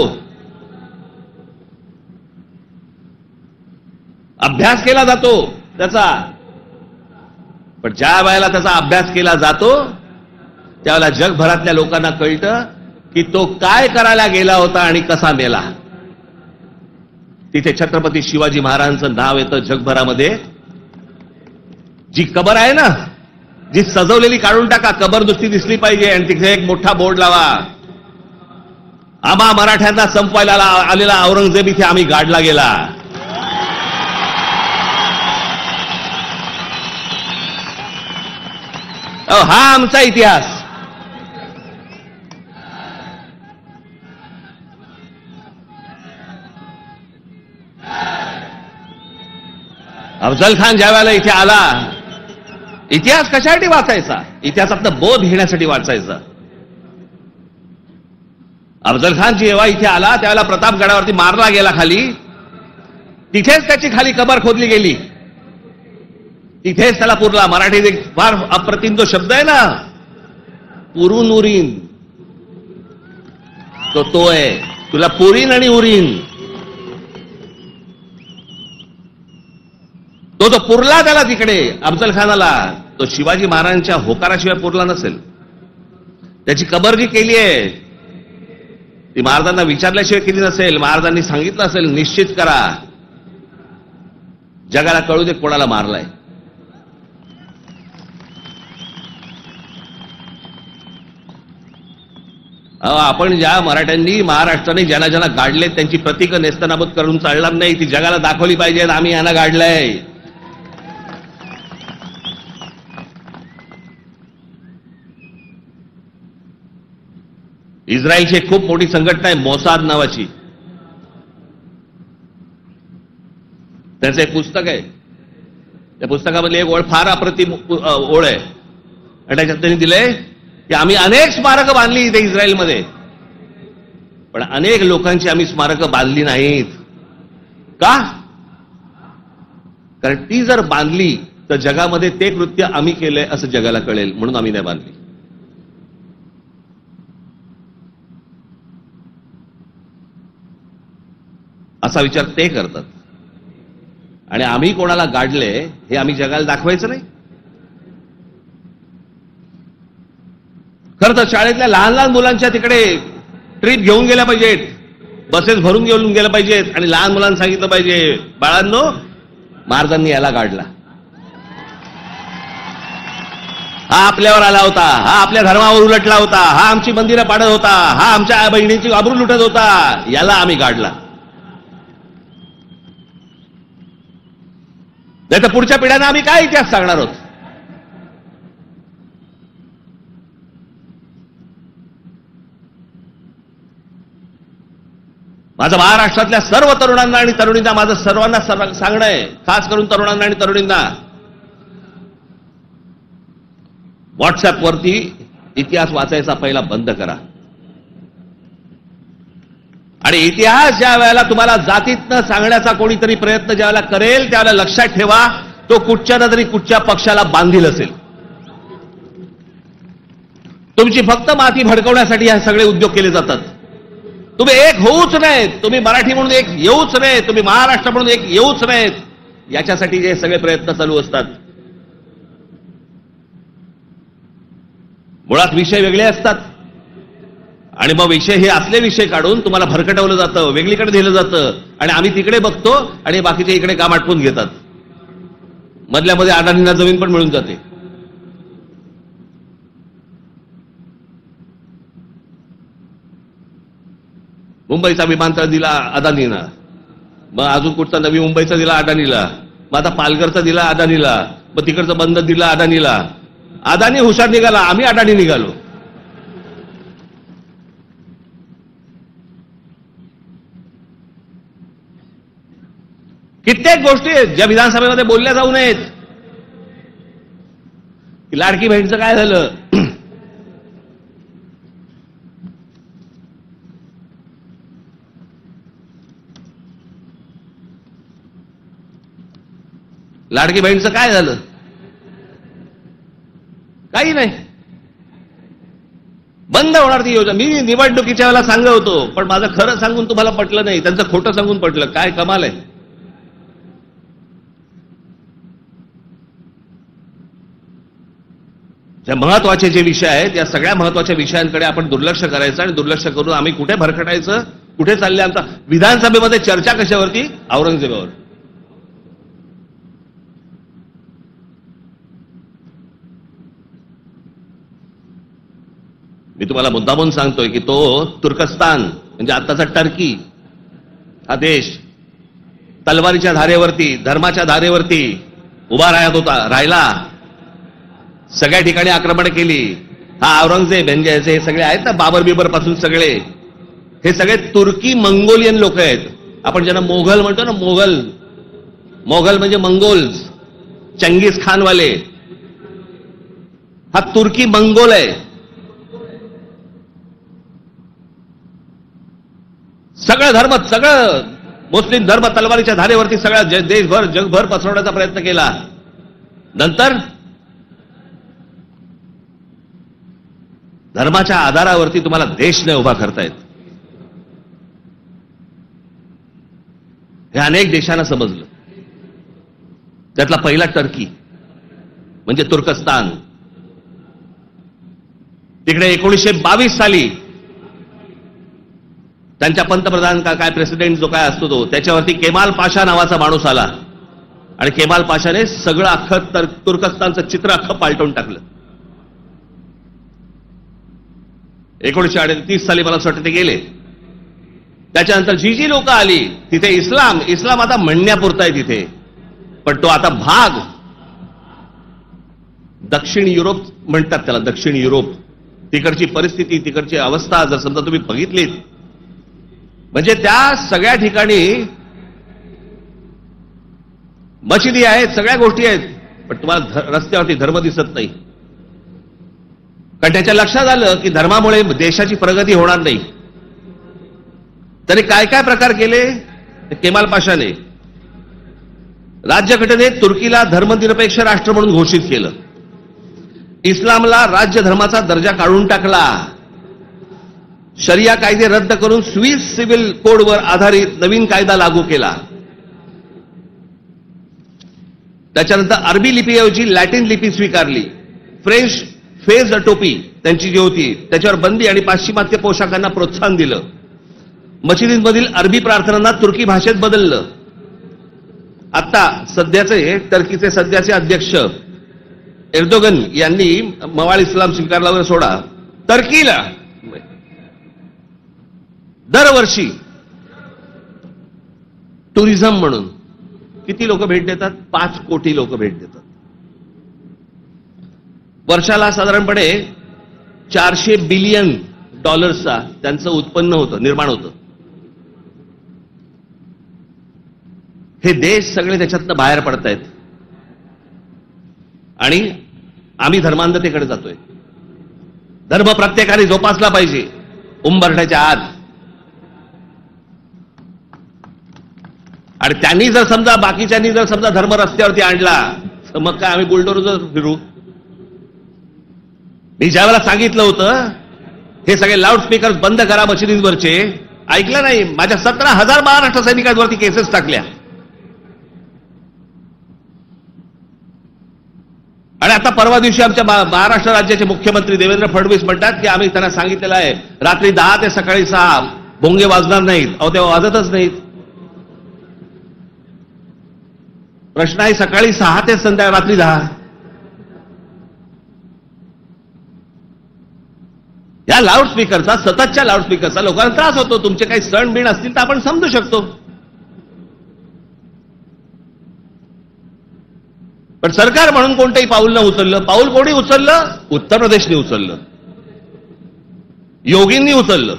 अभ्यास केला जातो त्याचा, पण ज्या वेळेला त्याचा अभ्यास केला जातो त्यावेळेला जगभरातल्या लोकांना कळतं की तो काय करायला गेला होता आणि कसा मेला. तिथे छत्रपती शिवाजी महाराजांचं नाव येतं जगभरामध्ये. जी कबर आहे ना, जी सजवलेली काढून टाका, कबर नुसती दिसली पाहिजे आणि तिथे एक मोठा बोर्ड लावा, आम्हा मराठ्यांना संपवायला आलेला औरंगजेब इथे आम्ही गाडला गेला. हा आमचा इतिहास. अफजल खान ज्या वेळेला इथे आला, इतिहास कशासाठी वाचायचा? इतिहासातनं बोध घेण्यासाठी वाचायचा. अफजल खान जेव्हा इथे आला त्यावेळेला प्रतापगडावरती मारला गेला खाली, तिथेच त्याची खाली कबर खोदली गेली, तिथेच त्याला पुरला. मराठीत एक फार अप्रतिम जो शब्द आहे ना, पुरून उरीन, तो आहे, तुला पुरीन आणि उरीन. तो पुरला त्याला तिकडे अफजल खानाला. तो शिवाजी महाराजांच्या होकाराशिवाय पुरला नसेल. त्याची कबर जी केली आहे ती महाराजांना विचारल्याशिवाय केली नसेल. महाराजांनी सांगितलं असेल, निश्चित करा, जगाला कळू दे कोणाला मारलाय. आपण ज्या मराठ्यांनी महाराष्ट्राने ज्यांना ज्यांना गाडले त्यांची प्रतीकं नेस्तनाबूत करून चालणार नाही, ती जगाला दाखवली पाहिजेत, आम्ही यांना गाडलंय. इस्रायलची एक खूप मोठी संघटना आहे मोसाद नावाची. त्याचं एक पुस्तक आहे, त्या पुस्तकामधली एक ओळ फार अप्रतिम ओळ आहे आणि त्याच्यात त्यांनी दिलंय की आम्ही अनेक स्मारकं बांधली इथे इस्रायलमध्ये, पण अनेक लोकांची आम्ही स्मारकं बांधली नाहीत. का? कारण ती जर बांधली तर जगामध्ये ते कृत्य आम्ही केलंय असं जगाला कळेल, म्हणून आम्ही नाही बांधली. असा विचार ते करतात. आणि आम्ही कोणाला गाडले हे आम्ही जगाला दाखवायचं नाही. खरं तर शाळेतल्या लहान लहान मुलांच्या तिकडे ट्रिप घेऊन गेल्या पाहिजेत, बसेस भरून घेऊन गेल्या पाहिजेत आणि लहान मुलांना सांगितलं पाहिजे, बाळांनो, महाराजांनी याला गाडला, हा आपल्यावर आला होता, हा आपल्या धर्मावर उलटला होता, हा आमची मंदिरं पाडत होता, हा आमच्या बहिणींची आबरू लुटत होता, याला आम्ही गाडला. नाही तर पुढच्या पिढ्यांना आम्ही काय इतिहास सांगणार आहोत? माझं महाराष्ट्रातल्या सर्व तरुणांना आणि तरुणींना माझं सर्वांना सांगणं आहे, खास करून तरुणांना आणि तरुणींना, व्हॉट्सअपवरती इतिहास वाचायचा पहिला बंद करा. आणि इतिहास ज्या वेळेला तुम्हाला जातीतनं सांगण्याचा कोणीतरी प्रयत्न ज्यावेळेला करेल त्यावेळेला लक्षात ठेवा, तो कुठच्या ना तरी कुठच्या पक्षाला बांधील असेल. तुमची फक्त माती भडकवण्यासाठी हे सगळे उद्योग केले जातात. तुम्ही एक होऊच नाहीत, तुम्ही मराठी म्हणून एक येऊच नाहीत, तुम्ही महाराष्ट्र म्हणून एक येऊच नाहीत, याच्यासाठी हे सगळे प्रयत्न चालू असतात. मुळात विषय वेगळे असतात आणि मग विषय हे असले विषय काढून तुम्हाला भरकटवलं जातं, वेगळीकडे दिलं जातं आणि आम्ही तिकडे बघतो आणि बाकीचे इकडे काम आटपून घेतात. मधल्यामध्ये अडाणींना जमीन पण मिळून जाते. मुंबईचा विमानतळ दिला अदानीला, मग अजून कुठचा नवी मुंबईचा दिला अदानीला, मग आता पालघरचा दिला अदानीला, मग तिकडचं बंद दिला अदानीला. अदानी हुशार निघाला, आम्ही अडाणी निघालो. कित्येक गोष्टी आहेत ज्या विधानसभेमध्ये बोलल्या जाऊ नयेत. लाडकी बहीणचं काय झालं? लाडकी बहीणचं काय झालं? काही नाही. बंद होणार ती योजना. मी निवडणुकीच्या वेळेला सांगत होतो, पण माझं खरं सांगून तुम्हाला पटलं नाही, त्यांचं खोटं सांगून पटलं. काय कमाल आहे. ज्या महत्वाचे जे विषय आहेत, या सगळ्या महत्वाच्या विषयांकडे आपण दुर्लक्ष करायचं आणि दुर्लक्ष करून आम्ही कुठे भरकटायचं, कुठे चालले आमचा. विधानसभेमध्ये चर्चा कशावरती? औरंगजेबावर. मी तुम्हाला मुद्दामून सांगतोय की तो तुर्कस्तान म्हणजे आत्ताचा टर्की हा देश तलवारीच्या धारेवरती, धर्माच्या धारेवरती उभा राहिला. सगळ्या ठिकाणी आक्रमण केली. हा औरंगजेब यांचे हे सगळे आहेत ना, बाबर बिबर पासून सगळे, हे सगळे तुर्की मंगोलियन लोक आहेत. आपण ज्यांना मोघल म्हणतो ना, मोघल म्हणजे मंगोल्स, चंगीज खानवाले. हा तुर्की मंगोल आहे. सगळं धर्म, सगळं मुस्लिम धर्म तलवारीच्या धारेवरती सगळ्या देशभर जगभर पसरवण्याचा प्रयत्न केला. नंतर धर्माच्या आधारावरती तुम्हाला देश नाही उभा करतायत. हे अनेक देशांना समजलं. त्यातला पहिला टर्की म्हणजे तुर्कस्तान. तिकडे 1922 साली त्यांच्या पंतप्रधान काय प्रेसिडेंट जो काय असतो तो, त्याच्यावरती केमाल पाशा नावाचा माणूस आला आणि केमाल पाशाने सगळं अख्खं तुर्कस्तानचं चित्र अख्खं पालटून टाकलं. 1938 साली मला असं वाटतं ते गेले. त्याच्यानंतर जी लोक आली तिथे इस्लाम आता म्हणण्यापुरता आहे तिथे, पण तो आता भाग दक्षिण युरोप म्हणतात त्याला, दक्षिण युरोप. तिकडची परिस्थिती, तिकडची अवस्था जर समजा तुम्ही बघितलीत, म्हणजे त्या सगळ्या ठिकाणी मशिदी आहेत, सगळ्या गोष्टी आहेत, पण तुम्हाला रस्त्यावरती धर्म दिसत नाही. कारण त्याच्या लक्षात आलं की धर्मामुळे देशाची प्रगती होणार नाही. त्याने काय काय प्रकार केले? केमाल पाशाने राज्यघटनेत तुर्कीला धर्मनिरपेक्ष राष्ट्र म्हणून घोषित केलं. इस्लामला राज्य धर्माचा दर्जा काढून टाकला. शरिया कायदे रद्द करून स्विस सिव्हिल कोडवर आधारित नवीन कायदा लागू केला. त्याच्यानंतर अरबी लिपीऐवजी लॅटिन लिपी स्वीकारली. फ्रेंच फेज टोपी त्यांची जी होती त्याच्यावर बंदी आणि पाश्चिमात्य पोशाखांना प्रोत्साहन दिलं. मशिदींमधील अरबी प्रार्थनांना तुर्की भाषेत बदललं. आता सध्याचे टर्कीचे सध्याचे अध्यक्ष एर्दोगन यांनी मवाळ इस्लाम स्वीकारला वगैरे सोडा, टर्कीला दरवर्षी टुरिझम म्हणून किती लोक भेट देतात? 5 कोटी लोक भेट देतात. वर्षाला साधारणपणे $400 बिलियन त्यांचं उत्पन्न होतं, निर्माण होतं. हे देश सगळे त्याच्यातनं बाहेर पडतायत आणि आम्ही धर्मांधतेकडे जातोय. धर्म प्रत्येकाने जोपासला पाहिजे उंबरठ्याच्या आत. आणि त्यांनी जर समजा बाकीच्यांनी जर समजा धर्म रस्त्यावरती आणला तर मग काय आम्ही बुलडोजर फिरू? मी ज्यावेळेला सांगितलं होतं हे सगळे लाऊडस्पीकर बंद करा मशिदींवरचे, ऐकलं नाही. माझ्या 17,000 महाराष्ट्र सैनिकांवरती केसेस टाकल्या. आणि आता परवा दिवशी आमच्या महाराष्ट्र राज्याचे मुख्यमंत्री देवेंद्र फडणवीस म्हणतात की आम्ही त्यांना सांगितलेलं आहे रात्री 10 ते सकाळी 6 भोंगे वाजणार नाहीत. अहो तेव्हा वाजतच नाहीत. प्रश्न आहे सकाळी 6 ते रात्री 10. या लाऊडस्पीकरचा, सततच्या लाऊडस्पीकरचा लोकांना त्रास होतो. तुमचे काही सण बिण असतील तर आपण समजू शकतो, पण सरकार म्हणून कोणतंही पाऊल न उचललं. पाऊल कोणी उचललं? उत्तर प्रदेशने उचललं, योगींनी उचललं.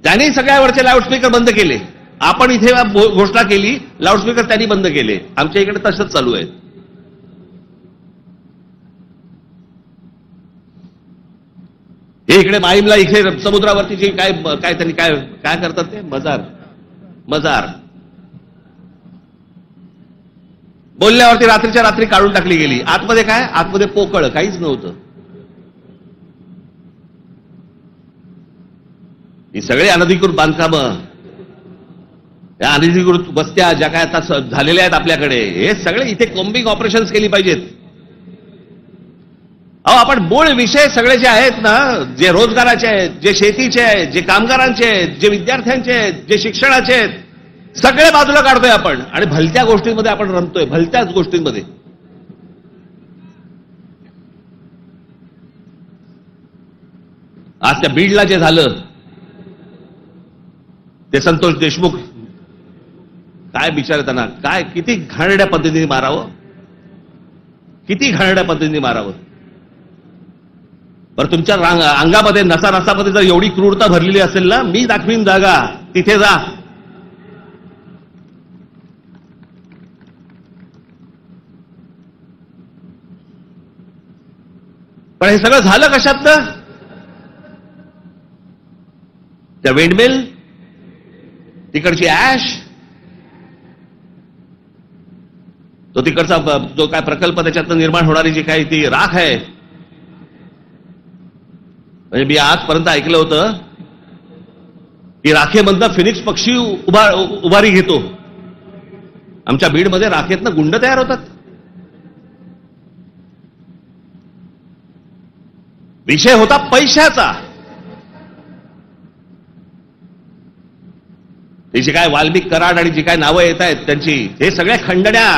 त्यांनी सगळ्यावरचे लाऊडस्पीकर बंद केले. आपण इथे घोषणा केली, लाऊडस्पीकर त्यांनी बंद केले. आमच्या इकडे तसंच चालू आहे. हे इकडे माहीमला इथे समुद्रावरती जे काय त्यांनी काय करतात ते मजार बोलल्यावरती रात्रीच्या रात्री काढून टाकली गेली. आतमध्ये काय? आतमध्ये पोकळ काहीच नव्हतं. ही सगळे अनधिकृत बांधकामं, या अनधिकृत वस्त्या ज्या काय आता झालेल्या आहेत आपल्याकडे, हे सगळे इथे कॉम्बिंग ऑपरेशन्स केली पाहिजेत. अहो, आपण मूळ विषय सगळे जे आहेत ना, जे रोजगाराचे आहेत, जे शेतीचे आहेत, जे कामगारांचे आहेत, जे विद्यार्थ्यांचे आहेत, जे शिक्षणाचे आहेत, सगळे बाजूला काढतोय आपण आणि भलत्या गोष्टींमध्ये आपण रमतोय, भलत्याच गोष्टींमध्ये. आज त्या बीडला जे झालं, ते संतोष देशमुख, काय बिचारे त्यांना काय किती घाणेरड्या पद्धतीने मारावं, किती घाणेरड्या पद्धतीने मारावं. बरं, तुमच्या अंगामध्ये नसामध्ये जर एवढी क्रूरता भरलेली असेल ना, मी दाखवीन जागा, तिथे जा. पण हे सगळं झालं कशातनं? त्या विंडमिल, तिकडची ऍश, तो तिकडचा जो काय प्रकल्प, त्याच्यातनं निर्माण होणारी जी काही ती राख आहे. म्हणजे मी आजपर्यंत ऐकलं होतं की राखेमधनं फिनिक्स पक्षी उभारी घेतो. आमच्या बीडमध्ये राखेतनं गुंड तयार होतात. विषय होता पैशाचा. ही जी काय वाल्मिक कराड आणि जी काय नावं येत आहेत त्यांची, हे सगळ्या खंडण्या.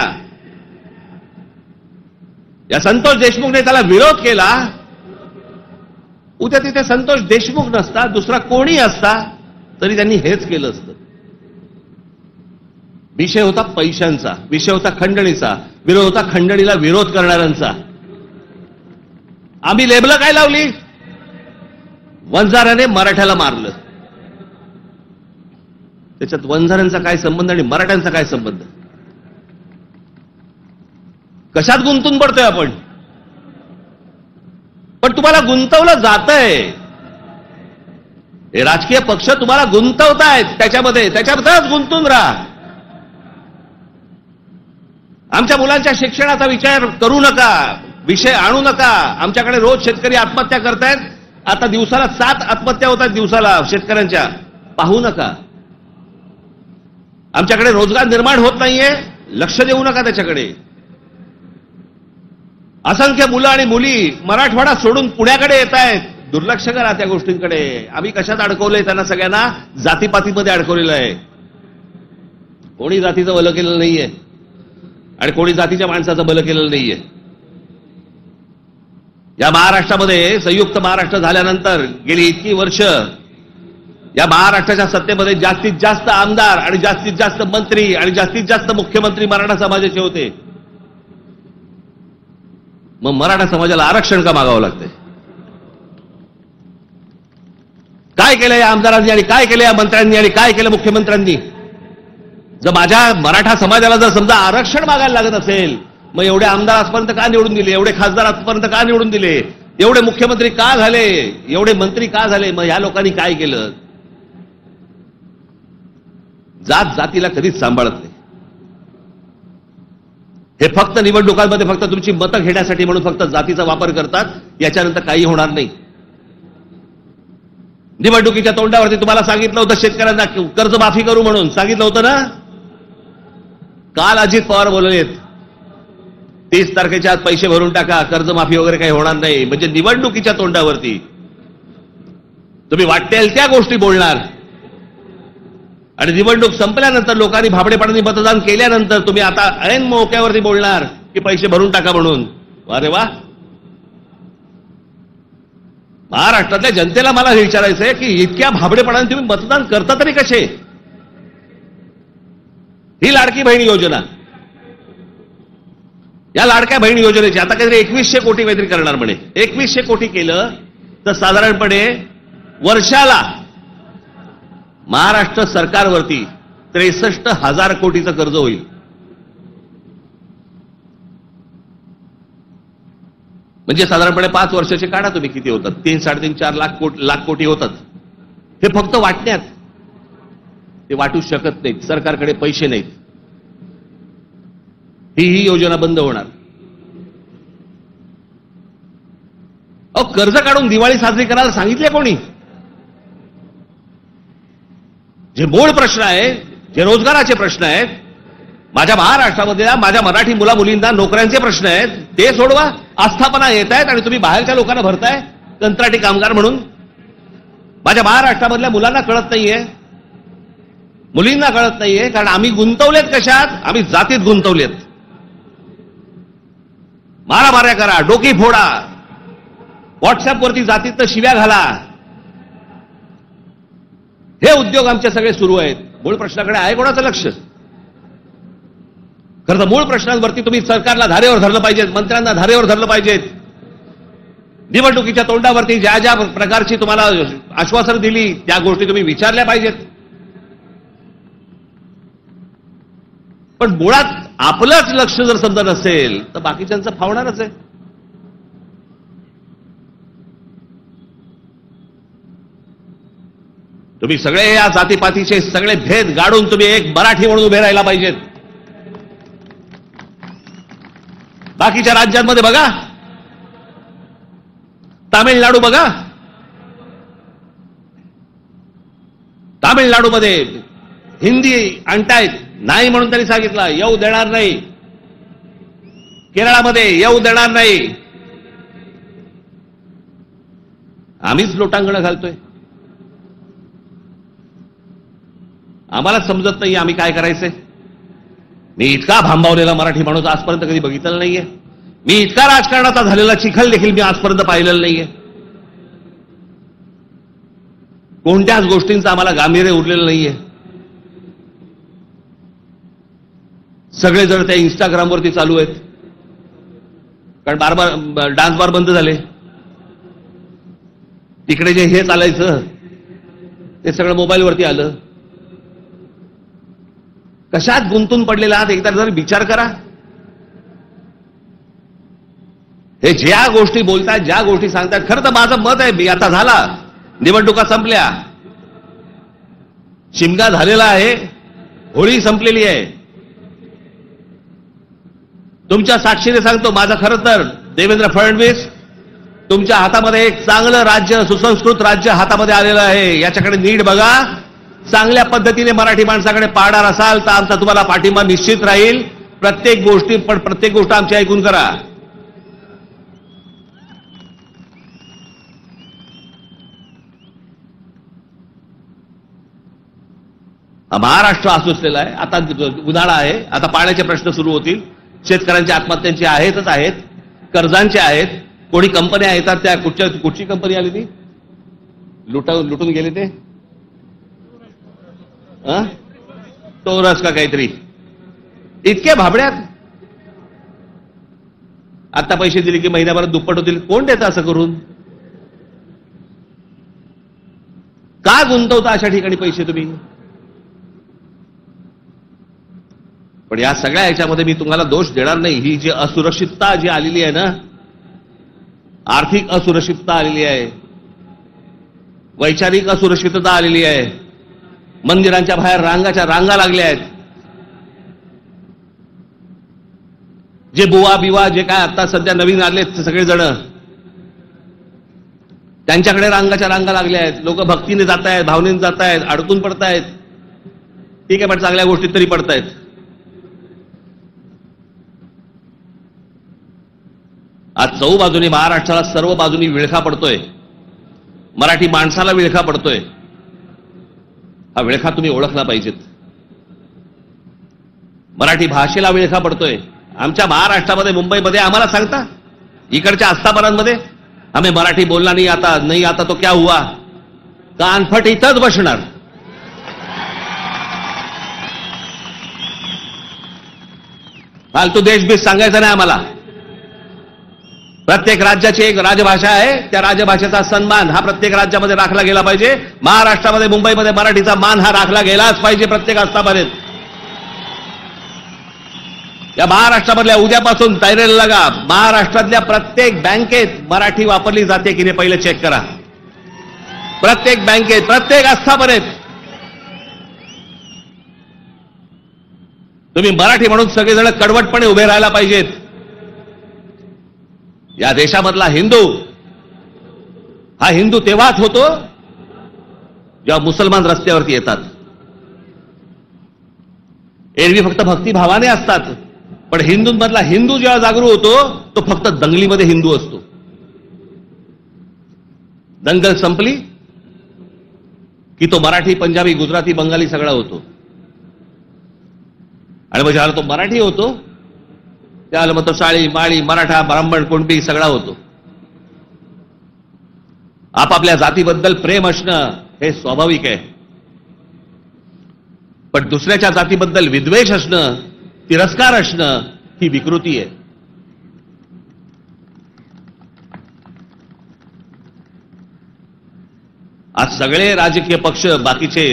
या संतोष देशमुखने त्याला विरोध केला. उद्या तिथे संतोष देशमुख नसता, दुसरा कोणी असता तरी त्यांनी हेच केलं असतं. विषय होता पैशांचा, विषय होता खंडणीचा, विरोध होता खंडणीला विरोध करणाऱ्यांचा. आम्ही लेबलं काय लावली? वंजाराने मराठ्याला मारलं. त्याच्यात वंजारांचा काय संबंध आणि मराठ्यांचा काय संबंध? कशात गुंतून पडतोय आपण? पण तुम्हाला गुंतवलं जातंय, हे राजकीय पक्ष तुम्हाला गुंतवतायत त्याच्याबद्दलच गुंतून राहा. आमच्या मुलांच्या शिक्षणाचा विचार करू नका, विषय आणू नका. आमच्याकडे रोज शेतकरी आत्महत्या करतायत. आता दिवसाला 7 आत्महत्या होत आहेत दिवसाला शेतकऱ्यांच्या. पाहू नका. आमच्याकडे रोजगार निर्माण होत नाहीये, लक्ष देऊ नका त्याच्याकडे. असंख्य मुलं आणि मुली मराठवाडा सोडून पुण्याकडे येत आहेत. दुर्लक्ष करा त्या गोष्टींकडे. आम्ही कशात अडकवलंय त्यांना? सगळ्यांना जातीपातीमध्ये अडकवलेलं आहे. कोणी जातीचं भलं केलेलं नाहीये आणि कोणी जातीच्या माणसाचं भलं केलेलं नाहीये. या महाराष्ट्रामध्ये संयुक्त महाराष्ट्र झाल्यानंतर गेली इतकी वर्ष या महाराष्ट्राच्या सत्तेमध्ये जास्तीत जास्त आमदार आणि जास्तीत जास्त मंत्री आणि जास्तीत जास्त मुख्यमंत्री मराठा समाजाचे होते. मग मराठा समाजाला आरक्षण का मागावं लागतंय? काय केलं या आमदारांनी आणि काय केलं या मंत्र्यांनी आणि काय केलं मुख्यमंत्र्यांनी? जर माझ्या मराठा समाजाला जर समजा आरक्षण मागायला लागत असेल, मग एवढे आमदार आजपर्यंत का निवडून दिले? एवढे खासदार आजपर्यंत का निवडून दिले? एवढे मुख्यमंत्री का झाले? एवढे मंत्री का झाले? मग ह्या लोकांनी काय केलं? जात जातीला कधीच सांभाळत नाही. हे फक्त निवडणुकांमध्ये फक्त तुमची मतं घेण्यासाठी म्हणून फक्त जातीचा वापर करतात. याच्यानंतर काही होणार नाही. निवडणुकीच्या तोंडावरती तुम्हाला सांगितलं होतं शेतकऱ्यांना कर्जमाफी करू म्हणून, सांगितलं होतं ना. काल अजित पवार बोललेत 30 तारखेच्या आत पैसे भरून टाका, कर्जमाफी वगैरे काही होणार नाही. म्हणजे निवडणुकीच्या तोंडावरती तुम्ही वाटेल त्या गोष्टी बोलणार आणि निवडणूक संपल्यानंतर लोकांनी भाबडेपणाने मतदान केल्यानंतर तुम्ही आता ऐन मोक्यावरती बोलणार की पैसे भरून टाका म्हणून. अरे वा. महाराष्ट्रातल्या जनतेला मला हे विचारायचंय की इतक्या भाबडेपणाने तुम्ही मतदान करता तरी कसे? ही लाडकी बहीण योजना, या लाडक्या बहीण योजनेची आता काहीतरी 2100 कोटी काहीतरी करणार म्हणे. 2100 कोटी केलं तर साधारणपणे वर्षाला महाराष्ट्र सरकारवरती 63,000 कोटीचं कर्ज होईल. म्हणजे साधारणपणे 5 वर्षाचे काढा तुम्ही किती होतात. 3-3.5-4 लाख कोटी होतात. हे फक्त वाटण्यात. ते वाटू शकत नाहीत. सरकारकडे पैसे नाहीत. ही योजना बंद होणार. अहो, कर्ज काढून दिवाळी साजरी करायला सांगितले कोणी? जे मूळ प्रश्न आहे, जे रोजगाराचे प्रश्न आहेत, माझ्या महाराष्ट्रामध्ये माझ्या मराठी मुला मुलींना नोकऱ्यांचे प्रश्न आहेत, ते सोडवा. आस्थापना येत आहेत आणि तुम्ही बाहेरच्या लोकांना भरताय कंत्राटी कामगार म्हणून. माझ्या महाराष्ट्रामधल्या मुलांना कळत नाहीये, मुलींना कळत नाहीये, कारण आम्ही गुंतवलेत कशात? आम्ही जातीत गुंतवलेत. मारामाऱ्या करा, डोकी फोडा, व्हॉट्सअपवरती जातीत शिव्या घाला, हे उद्योग आमचे सगळे सुरू आहेत. मूळ प्रश्नाकडे आहे कोणाचं लक्ष? खरं तर मूळ प्रश्नांवरती तुम्ही सरकारला धारेवर धरलं पाहिजे, मंत्र्यांना धारेवर धरलं पाहिजे. निवडणुकीच्या तोंडावरती ज्या ज्या प्रकारची तुम्हाला आश्वासनं दिली त्या गोष्टी तुम्ही विचारल्या पाहिजेत. पण मुळात आपलंच लक्ष जर समजा नसेल तर बाकीच्यांचं फावणारच आहे. तुम्ही सगळे या जातीपातीचे सगळे भेद गाडून तुम्ही एक मराठी म्हणून उभे राहायला पाहिजेत. बाकीच्या राज्यांमध्ये बघा, तामिळनाडू बघा, तामिळनाडूमध्ये हिंदी आणतायत, नाही म्हणून त्यांनी सांगितलं येऊ देणार नाही. केरळामध्ये येऊ देणार नाही. आम्हीच लोटांगण घालतोय. आम्हाला समजत नाही आम्ही काय करायचंय. मी इतका भांबावलेला मराठी माणूस आजपर्यंत कधी बघितलेला नाहीये. मी इतका राजकारणाचा झालेला चिखल देखील मी आजपर्यंत पाहिलेला नाहीये. कोणत्याच गोष्टींचं आम्हाला गांभीर्य उरलेलं नाहीये. सगळे जण त्या इंस्टाग्रामवरती चालू आहेत, कारण डान्स बार बंद झाले. तिकडे जे हे चालायचं ते सगळं मोबाईलवरती आलं. कशात गुंतून पडलेला आहात एकदा जर विचार करा. हे ज्या गोष्टी बोलतायत, ज्या गोष्टी सांगतायत, खरं तर माझं मत आहे, मी आता झाला, निवडणुका संपल्या, शिमगा झालेला आहे, होळी संपलेली आहे. तुमच्या साक्षीने सांगतो, माझं खरं तर देवेंद्र फडणवीस तुमच्या हातामध्ये एक चांगलं राज्य, सुसंस्कृत राज्य हातामध्ये आलेलं आहे. याच्याकडे नीट बघा. चांगल्या पद्धतीने मराठी माणसाकडे पाहणार असाल तर आमचा तुम्हाला पाठिंबा निश्चित राहील. प्रत्येक गोष्ट आमची ऐकून करा. महाराष्ट्र आसुसलेला आहे. आता उन्हाळा आहे, आता पाण्याचे प्रश्न सुरू होतील. शेतकऱ्यांच्या आत्महत्यांची आहेतच आहेत, कर्जांचे आहेत. कोणी कंपन्या येतात, त्या कुठची कंपनी आली ती लुटून गेले ते टोरस का काहीतरी, इतके भाबड्यात. आता पैसे दिले की महिन्याभरात दुप्पट होतील. कोण देतं असं करून? का गुंतवता अशा ठिकाणी पैसे तुम्ही? पण या सगळ्या याच्यामध्ये मी तुम्हाला दोष देणार नाही. ही जी असुरक्षितता जी आलेली आहे ना, आर्थिक असुरक्षितता आलेली आहे, वैचारिक असुरक्षितता आलेली आहे, मंदिरांच्या बाहेर रांगा लागल्या आहेत. जे बुवा बिवा जे काय आता सध्या नवीन आलेत सगळेजण, त्यांच्याकडे रांगा लागल्या आहेत. लोक भक्तीने जात आहेत, भावनेने जात आहेत, अडकून पडतायत. ठीक आहे, पण चांगल्या गोष्टीत तरी पडतायत. आज चहूबाजूनी महाराष्ट्राला सर्व बाजूनी विळखा पडतोय. मराठी माणसाला विळखा पडतोय. हा विळखा तुम्ही ओळखला पाहिजेत. मराठी भाषेला विळखा पडतोय. आमच्या महाराष्ट्रामध्ये, मुंबईमध्ये आम्हाला सांगता, इकडच्या आस्थापनांमध्ये आम्ही मराठी बोलला नाही आता तो क्या हुआ, कानफट इथंच बसणार. फालतू देशबीज सांगायचं नाही आम्हाला. प्रत्येक राज्याची एक राजभाषा आहे, त्या राजभाषेचा सन्मान हा प्रत्येक राज्यामध्ये राखला गेला पाहिजे. महाराष्ट्रामध्ये, मुंबईमध्ये मराठीचा मान हा राखला गेलाच पाहिजे प्रत्येक आस्थापनेत. या महाराष्ट्रामधल्या उद्यापासून तयारीला लागा. महाराष्ट्रातल्या प्रत्येक बँकेत मराठी वापरली जाते की नाही पहिले चेक करा. प्रत्येक बँकेत, प्रत्येक आस्थापनेत तुम्ही मराठी म्हणून सगळेजण कडवटपणे उभे राहायला पाहिजेत. या देशामधला हिंदू हा हिंदू तेव्हाच होतो जेव्हा मुसलमान रस्त्यावरती येतात. एरवी फक्त भक्तिभावाने असतात, पण हिंदूंमधला हिंदू जेव्हा जागरूक होतो तो फक्त दंगलीमध्ये हिंदू असतो. दंगल संपली की तो मराठी, पंजाबी, गुजराती, बंगाली सगळा होतो. आणि मग ज्याला तो मराठी होतो त्याला मग तो साळी, माळी, मराठा, ब्राह्मण, कुणबी सगळा होतो. आपापल्या जातीबद्दल प्रेम असणं हे स्वाभाविक आहे, पण दुसऱ्याच्या जातीबद्दल विद्वेष असणं, तिरस्कार असणं ही विकृती आहे. आज सगळे राजकीय पक्ष बाकीचे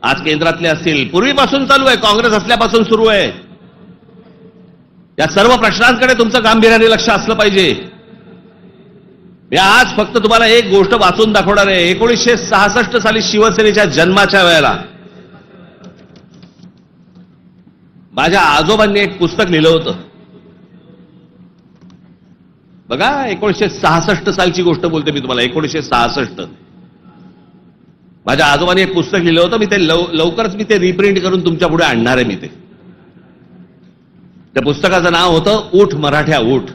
आज केंद्रातले असतील, पूर्वीपासून चालू आहे, काँग्रेस असल्यापासून सुरू आहे. या सर्व प्रश्नांकडे तुमचं गांभीर्याने लक्ष असलं पाहिजे. मी आज फक्त तुम्हाला एक गोष्ट वाचून दाखवणार आहे. 1966 साली शिवसेनेच्या जन्माच्या वेळेला माझ्या आजोबांनी एक पुस्तक लिहिलं होतं. बघा, 1966 सालची गोष्ट बोलते मी तुम्हाला. 1966 माझ्या आजोबांनी एक पुस्तक लिहिलं होतं. मी ते लवकरच ते रिप्रिंट करून तुमच्या पुढे आणणार आहे. मी त्या पुस्तकाचं नाव होतं ऊठ मराठ्या ऊठ.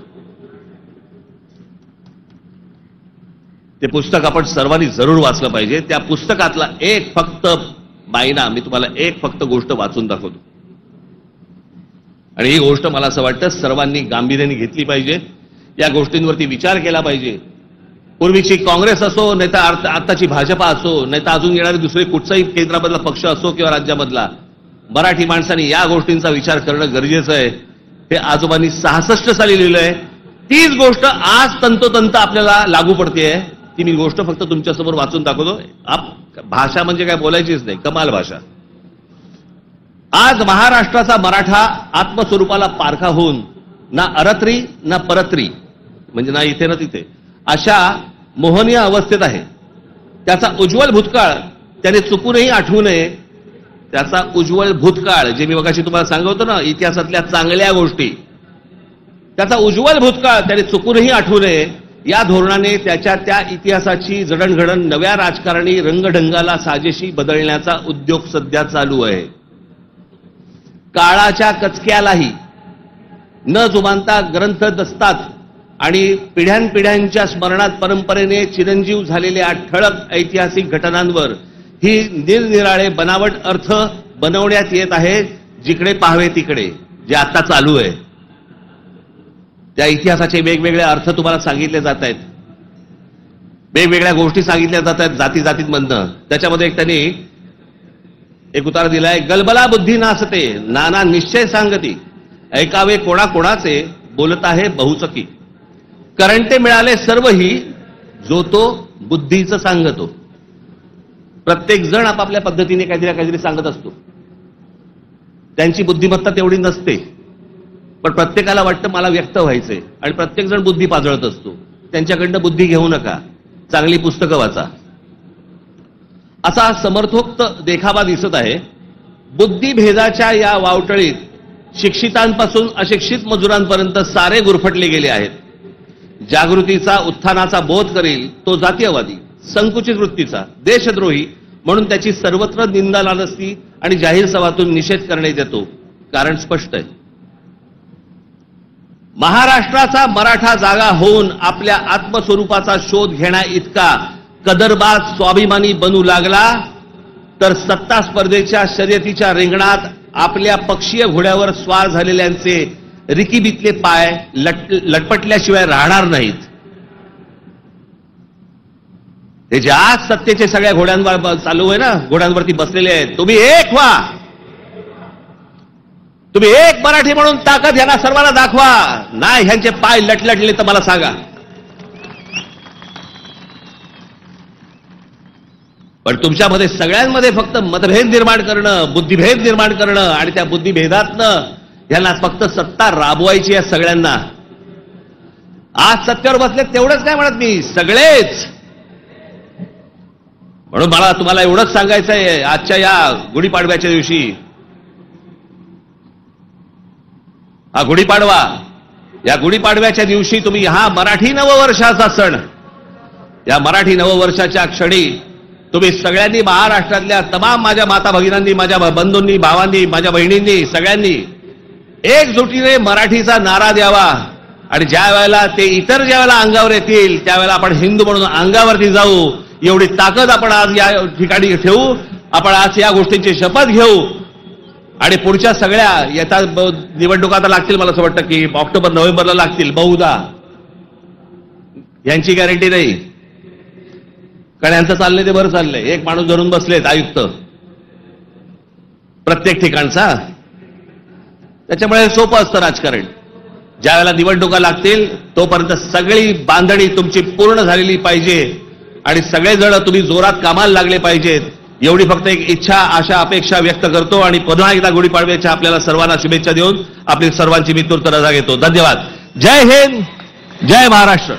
ते पुस्तक आपण सर्वांनी जरूर वाचलं पाहिजे. त्या पुस्तकातला एक फक्त मायना मी तुम्हाला एक फक्त गोष्ट वाचून दाखवतो, आणि ही गोष्ट मला असं वाटतं सर्वांनी गांभीर्याने घेतली पाहिजे. या गोष्टींवरती विचार केला पाहिजे. पूर्वीची काँग्रेस असो, नाही तर आताची भाजपा असो, नाही तर अजून येणारे दुसरे कुठचाही केंद्रामधला पक्ष असो किंवा राज्यामधला, मराठी माणसांनी या गोष्टींचा विचार करणं गरजेचं आहे. हे आजोबांनी 66 साली लिहिलंय. तीच गोष्ट आज तंतोतंत आपल्याला लागू पडतेय. ती मी गोष्ट फक्त तुमच्यासमोर वाचून दाखवतो. भाषा म्हणजे काय बोलायचीच नाही, कमाल भाषा. आज महाराष्ट्राचा मराठा आत्मस्वरूपाला पारखा होऊन ना अरत्री ना परत्री, म्हणजे ना इथे ना तिथे, अशा मोहनीय अवस्थेत आहे. त्याचा उज्ज्वल भूतकाळ त्याने चुकूनही आठवू नये. त्याचा उज्ज्वल भूतकाळ, जे मी मगाशी तुम्हाला सांगतो ना, इतिहासातल्या चांगल्या गोष्टी, त्याचा उज्ज्वल भूतकाळ त्याने चुकूनही आठवू नये. या धोरणाने त्याच्या त्या इतिहासाची जडणघडण नव्या राजकारणी रंगढंगाला साजेशी बदलण्याचा उद्योग सध्या चालू आहे. काळाच्या कचक्यालाही न जुमानता ग्रंथ दसतात आणि पिढ्यानपिढ्यांच्या स्मरणात परंपरेने चिरंजीव झालेल्या ठळक ऐतिहासिक घटनांवर ही निरनिराळे बनावट अर्थ बनवण्यात येत आहे. जिकडे पाहावे तिकडे जे आता चालू आहे, त्या इतिहासाचे वेगवेगळे अर्थ तुम्हाला सांगितले जात आहेत. वेगवेगळ्या गोष्टी सांगितल्या जात आहेत जाती जातींमधनं. त्याच्यामध्ये एक त्यांनी एक उतारा दिलाय. गलबला बुद्धी नासते, नाना निश्चय सांगती, ऐकावे कोणाकोणाचे, बोलत आहे बहुचकी, करंटे मिळाले सर्वही, जो तो बुद्धीचं सांगतो. प्रत्येक जण आपापल्या पद्धतीने काहीतरी सांगत असतो. त्यांची बुद्धिमत्ता तेवढी नसते, पण प्रत्येकाला वाटतं मला व्यक्त व्हायचंय, आणि प्रत्येक जण बुद्धी पाजळत असतो. त्यांच्याकडनं बुद्धी घेऊ नका, चांगली पुस्तकं वाचा, असा समर्थोक्त देखावा दिसत आहे. बुद्धिभेदाच्या या वावटळीत शिक्षितांपासून अशिक्षित मजुरांपर्यंत सारे गुरफटले गेले आहेत. जागृतीचा, उत्थानाचा बोध करील तो जातीयवादी, संकुचित वृत्तीचा, देशद्रोही म्हणून त्याची सर्वत्र निंदा लालस्ती आणि जाहीर सभातून निषेध करण्यात येतो. कारण स्पष्ट आहे. महाराष्ट्राचा मराठा जागा होऊन आपल्या आत्मस्वरूपाचा शोध घेण्या इतका कदरबाज स्वाभिमानी बनू लागला तर सत्ता स्पर्धेच्या शर्यतीच्या रिंगणात आपल्या पक्षीय घोड्यावर स्वार झालेल्यांचे रिकीबितले पाय लटपटल्याशिवाय राहणार नाहीत. हे जे आज सत्तेचे सगळ्या घोड्यांवर चालू आहे ना, घोड्यांवरती बसलेले आहेत, तुम्ही एक व्हा. तुम्ही एक मराठी म्हणून ताकद ह्यांना सर्वांना दाखवा. नाही ह्यांचे पाय लटलटले तर मला सांगा. पण तुमच्यामध्ये सगळ्यांमध्ये फक्त मतभेद निर्माण करणं, बुद्धिभेद निर्माण करणं आणि त्या बुद्धिभेदातनं ह्यांना फक्त सत्ता राबवायची आहे सगळ्यांना. आज सत्तेवर बसले तेवढंच काय म्हणत मी, सगळेच. म्हणून मला तुम्हाला एवढंच सांगायचं आहे आजच्या या गुढीपाडव्याच्या दिवशी. हा गुढीपाडवा, या गुढीपाडव्याच्या दिवशी तुम्ही हा मराठी नववर्षाचा सण, या मराठी नववर्षाच्या क्षणी तुम्ही सगळ्यांनी महाराष्ट्रातल्या तमाम माझ्या माता भगिनींनी, माझ्या बंधूंनी, भावांनी, माझ्या बहिणींनी, सगळ्यांनी एकजुटीने मराठीचा नारा द्यावा. आणि ज्या वेळेला ते इतर ज्या वेळेला अंगावर येतील त्यावेळेला आपण हिंदू म्हणून अंगावरती जाऊ. एवढी ताकद आपण आज या ठिकाणी ठेवू. आपण आज या गोष्टींची शपथ घेऊ. आणि पुढच्या सगळ्या येत्या निवडणुका आता लागतील, मला असं वाटतं की ऑक्टोबर नोव्हेंबरला लागतील बहुधा. यांची गॅरंटी नाही, कारण यांचं चाललंय ते बरं चाललंय. एक माणूस धरून बसलेत आयुक्त प्रत्येक ठिकाणचा. त्याच्यामुळे सोपं असतं राजकारण. ज्या वेळेला निवडणुका लागतील तोपर्यंत सगळी बांधणी तुमची पूर्ण झालेली पाहिजे आणि सगळेजण तुम्ही जोरात कामाला लागले पाहिजेत. एवढी फक्त एक इच्छा, आशा, अपेक्षा व्यक्त करतो आणि पुन्हा एकदा गुढीपाडव्याच्या आपल्याला सर्वांना शुभेच्छा देऊन आपली सर्वांची मी तूर्त रजा घेतो. धन्यवाद. जय हिंद, जय महाराष्ट्र.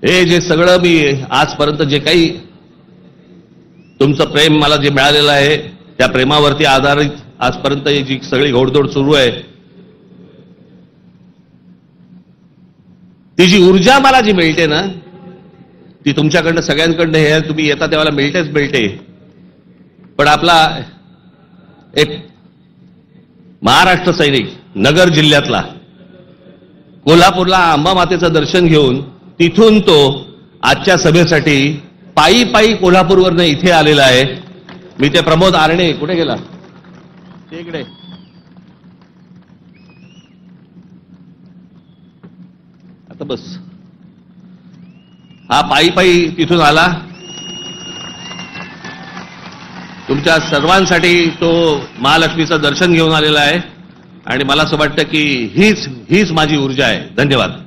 हे जे सगळं मी आजपर्यंत जे काही तुमचं प्रेम मला जे मिळालेलं आहे त्या प्रेमावरती आधारित आजपर्यंत जी सगळी घोडदौड सुरू आहे, ती जी ऊर्जा मला जी मिळते ना ती तुमच्याकडनं सगळ्यांकडनं हे तुम्ही येता तेव्हा मिळतेच मिळते. पण आपला एक महाराष्ट्र सैनिक नगर जिल्ह्यातला कोल्हापूरला अंबा मातेचं दर्शन घेऊन तिथून तो आजच्या सभेसाठी पायी पायी कोल्हापूरवरनं इथे आलेला आहे. मी ते प्रमोद आरणे, कुठे गेला ते इकडे, आता बस, हा पायी पायी तिथून आला. तुमच्या सर्वांसाठी तो महालक्ष्मीचं दर्शन घेऊन आलेला आहे आणि मला असं वाटतं की हीच माझी ऊर्जा आहे. धन्यवाद.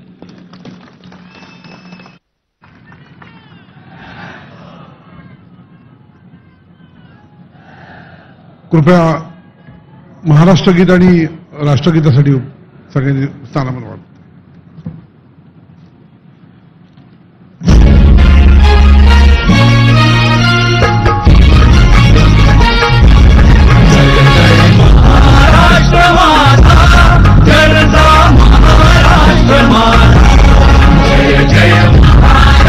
कृपया महाराष्ट्र गीत आणि राष्ट्रगीतासाठी सगळ्यांनी स्थानापन्न व्हावं.